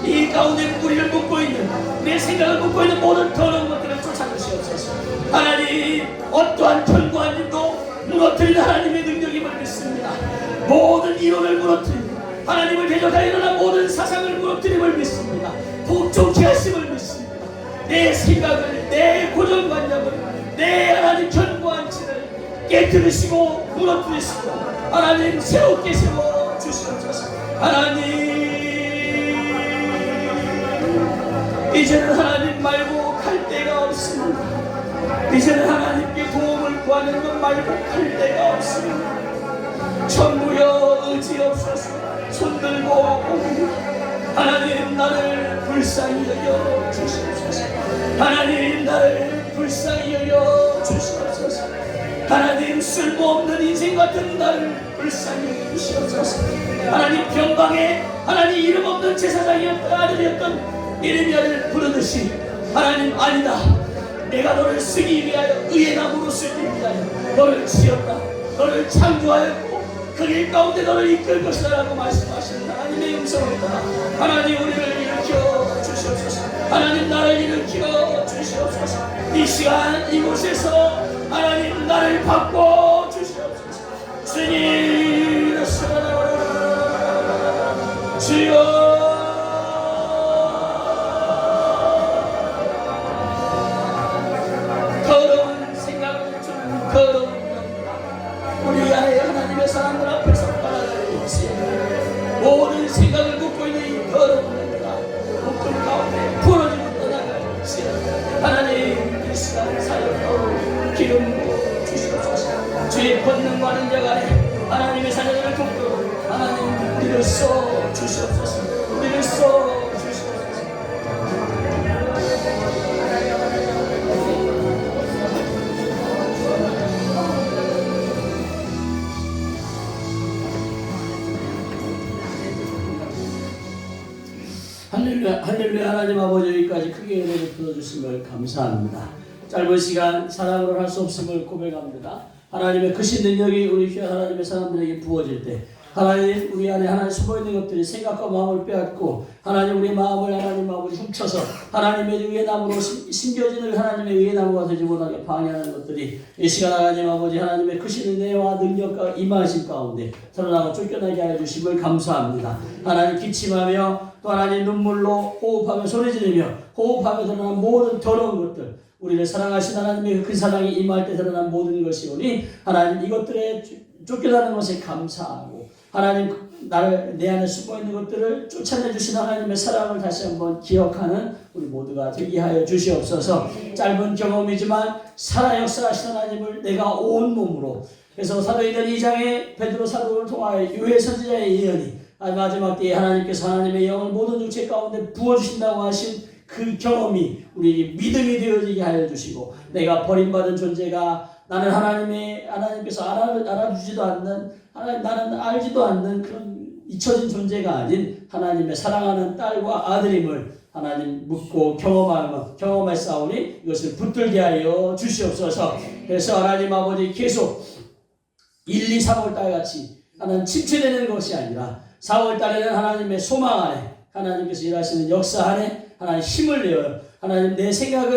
이 가운데 우리를 묶고 있는, 내 생각을 묶고 있는 모든 더러운 것들을 쫓아주시옵소서. 하나님, 어떠한 견고한 힘도 무너뜨리는 하나님의 능력임을 믿습니다. 모든 이론을 무너뜨리고 하나님을 대적하여 일어난 모든 사상을 무너뜨림을 믿습니다. 복종케 하심을 믿습니다. 내 생각을, 내 고정관념을, 내 하나님 견고한 진을 깨뜨리시고 무너뜨리시고 하나님 새롭게 세워 주시옵소서. 하나님 이제는 하나님 말고 갈 데가 없습니다. 이제는 하나님께 도움을 구하는 것 말고 갈 데가 없습니다. 천부여 의지없소서. 손들고 옵니다. 하나님 나를 불쌍히 여겨 주시옵소서. 하나님 나를 불쌍히 여겨 주시옵소서. 하나님 쓸모없는 인생 같은 나를 불쌍히 여겨 주시옵소서. 하나님 병방에 하나님 이름 없는 제사장이었던 아들이었던 예레미야를 부르듯이 하나님 아니다, 내가 너를 쓰기 위하여 의의 나무로 쓰기 위하여 너를 지었다, 너를 창조하였고 그 길 가운데 너를 이끌 것이다 라고 말씀하시는 하나님의 음성을 따라 하나님 우리를 일으켜 주시옵소서. 하나님 나를 일으켜 주시옵소서. 이 시간 이곳에서 하나님 나를 바꿔 주시옵소서. 주님 주여 더러운 생각을 좀 더러운 우리 아의 하나님의 사람들 앞에서 빨아들여 주시옵소서. 모든 생각을 묻고 있는 이 더러운 내가 목숨 가운데 풀어지고 떠나갈 주시옵소서. 하나님 이 시간 사역으로 기름 부어 주시옵소서. 주의 권능과는 자간에 하나님의 자녀들을 돕도록 하나님 우리를 써 주시옵소서. 우리를 써 주시옵소서. 할렐루야, 할렐루야. 하나님 아버지 여기까지 크게 은혜를 풀어주심을 감사합니다. 짧은 시간 사랑으로 할 수 없음을 고백합니다. 하나님의 크신 능력이 우리 귀한 하나님의 사람들에게 부어질 때 하나님 우리 안에 하나님 숨어있는 것들이 생각과 마음을 빼앗고 하나님 우리 마음을 하나님 아버지 훔쳐서 하나님의 의의 나무로 심겨지는 하나님의 의의 나무가 되지 못하게 방해하는 것들이 이 시간 하나님 아버지 하나님의 크신 은혜와 능력과 임하심 가운데 드러나고 쫓겨나게 하여 주심을 감사합니다. 하나님 기침하며 또 하나님 눈물로 호흡하며 소리 지르며 호흡하며 드러난 모든 더러운 것들 우리를 사랑하신 하나님의 그 사랑이 임할 때 드러난 모든 것이 오니 하나님 이것들에 쫓겨나는 것에 감사하고 하나님 나를 내 안에 숨어있는 것들을 쫓아내주신 하나님의 사랑을 다시 한번 기억하는 우리 모두가 되게 하여 주시옵소서. 짧은 경험이지만 살아 역사하신 하나님을 내가 온 몸으로 그래서 사도행전 2장에 베드로 사도를 통하여 유해 선지자의 예언이 마지막 때에 하나님께서 하나님의 영을 모든 육체 가운데 부어주신다고 하신 그 경험이 우리에게 믿음이 되어지게 하여 주시고 내가 버림받은 존재가 나는 하나님께서 알아주지도 않는 나는 알지도 않는 그런 잊혀진 존재가 아닌 하나님의 사랑하는 딸과 아들임을 하나님 묻고 경험할 싸우니 이것을 붙들게 하여 주시옵소서. 그래서 하나님 아버지 계속 1, 2, 3월 달 같이 하나님 침체되는 것이 아니라 4월 달에는 하나님의 소망 안에 하나님께서 일하시는 역사 안에 하나님 힘을 내어 하나님 내 생각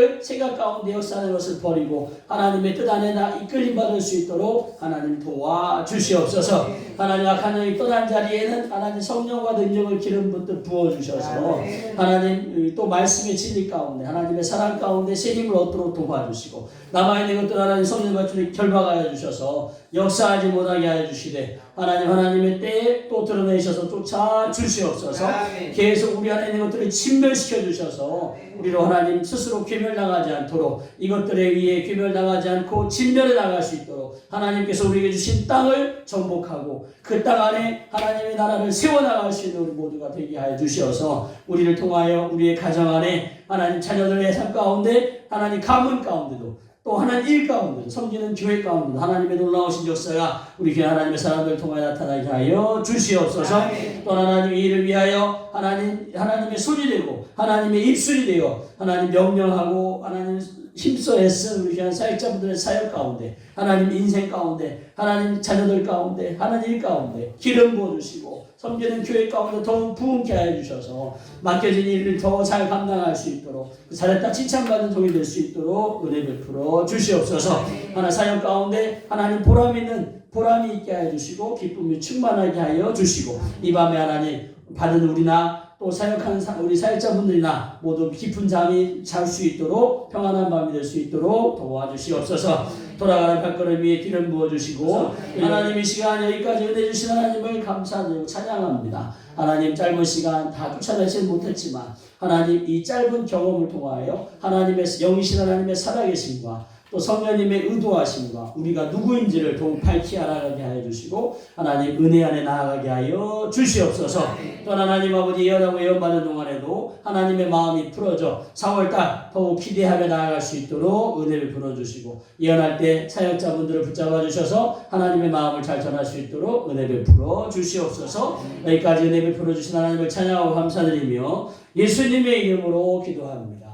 가운데 역사하는 것을 버리고 하나님의 뜻 안에 나 이끌림 받을 수 있도록 하나님 도와주시옵소서. 하나님 악한 영이 떠난 자리에는 하나님 성령과 능력을 기름 붓듯 부어주셔서 하나님 또 말씀의 진리 가운데 하나님의 사랑 가운데 새 힘을 얻도록 도와주시고 남아있는 것들 하나님 성령과 주님 결박하여 주셔서 역사하지 못하게 하여 주시되 하나님의 때에 또 드러내셔서 쫓아 주시옵소서. 계속 우리 안에 있는 것들을 진멸시켜 주셔서 우리로 하나님 스스로 괴멸당하지 않도록, 이것들에 의해 괴멸당하지 않고 진멸해 나갈 수 있도록 하나님께서 우리에게 주신 땅을 정복하고 그 땅 안에 하나님의 나라를 세워나갈 수 있는 우리 모두가 되게 하여 주시어서 우리를 통하여 우리의 가정 안에 하나님 자녀들의 삶 가운데, 하나님 가문 가운데도, 또 하나님 일 가운데도, 섬기는 교회 가운데도 하나님의 놀라우신 역사가 우리 교회 하나님의 사람들을 통하여 나타나게 하여 주시옵소서. 또 하나님 이 일을 위하여 하나님의 손이 되고 하나님의 입술이 되어 하나님 명령하고 하나님 힘써 애쓴 우리 귀한 사역자분들의 사역 가운데, 하나님 인생 가운데, 하나님 자녀들 가운데, 하나님 일 가운데 기름 부어주시고 섬기는 교회 가운데 더욱 부흥케 하여 주셔서 맡겨진 일을 더 잘 감당할 수 있도록, 잘했다 칭찬받는 종이 될 수 있도록 은혜 베풀어 주시옵소서. 하나 사역 가운데 하나님 보람이 있게 하여 주시고 기쁨이 충만하게 하여 주시고, 이 밤에 하나님 받은 우리나 또 사역하는 우리 사역자분들이나 모두 깊은 잠이 잘 수 있도록, 평안한 밤이 될 수 있도록 도와주시옵소서. 돌아가는 발걸음 위에 기름 부어주시고, 하나님 이 시간 여기까지 은혜 주신 하나님을 감사드리고 찬양합니다. 하나님 짧은 시간 다 쫓아내지 못했지만 하나님 이 짧은 경험을 통하여 하나님의 영이신 하나님의 살아계심과 또 성령님의 의도하심과 우리가 누구인지를 더욱 밝히 알아가게 하여 주시고 하나님 은혜 안에 나아가게 하여 주시옵소서. 또 하나님 아버지 예언하고 예언받는 동안에도 하나님의 마음이 풀어져 4월달 더욱 기대하며 나아갈 수 있도록 은혜를 불어주시고, 예언할 때 사역자분들을 붙잡아 주셔서 하나님의 마음을 잘 전할 수 있도록 은혜 베풀어 주시옵소서. 여기까지 은혜 베풀어 주신 하나님을 찬양하고 감사드리며 예수님의 이름으로 기도합니다.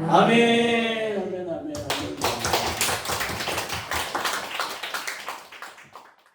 아멘.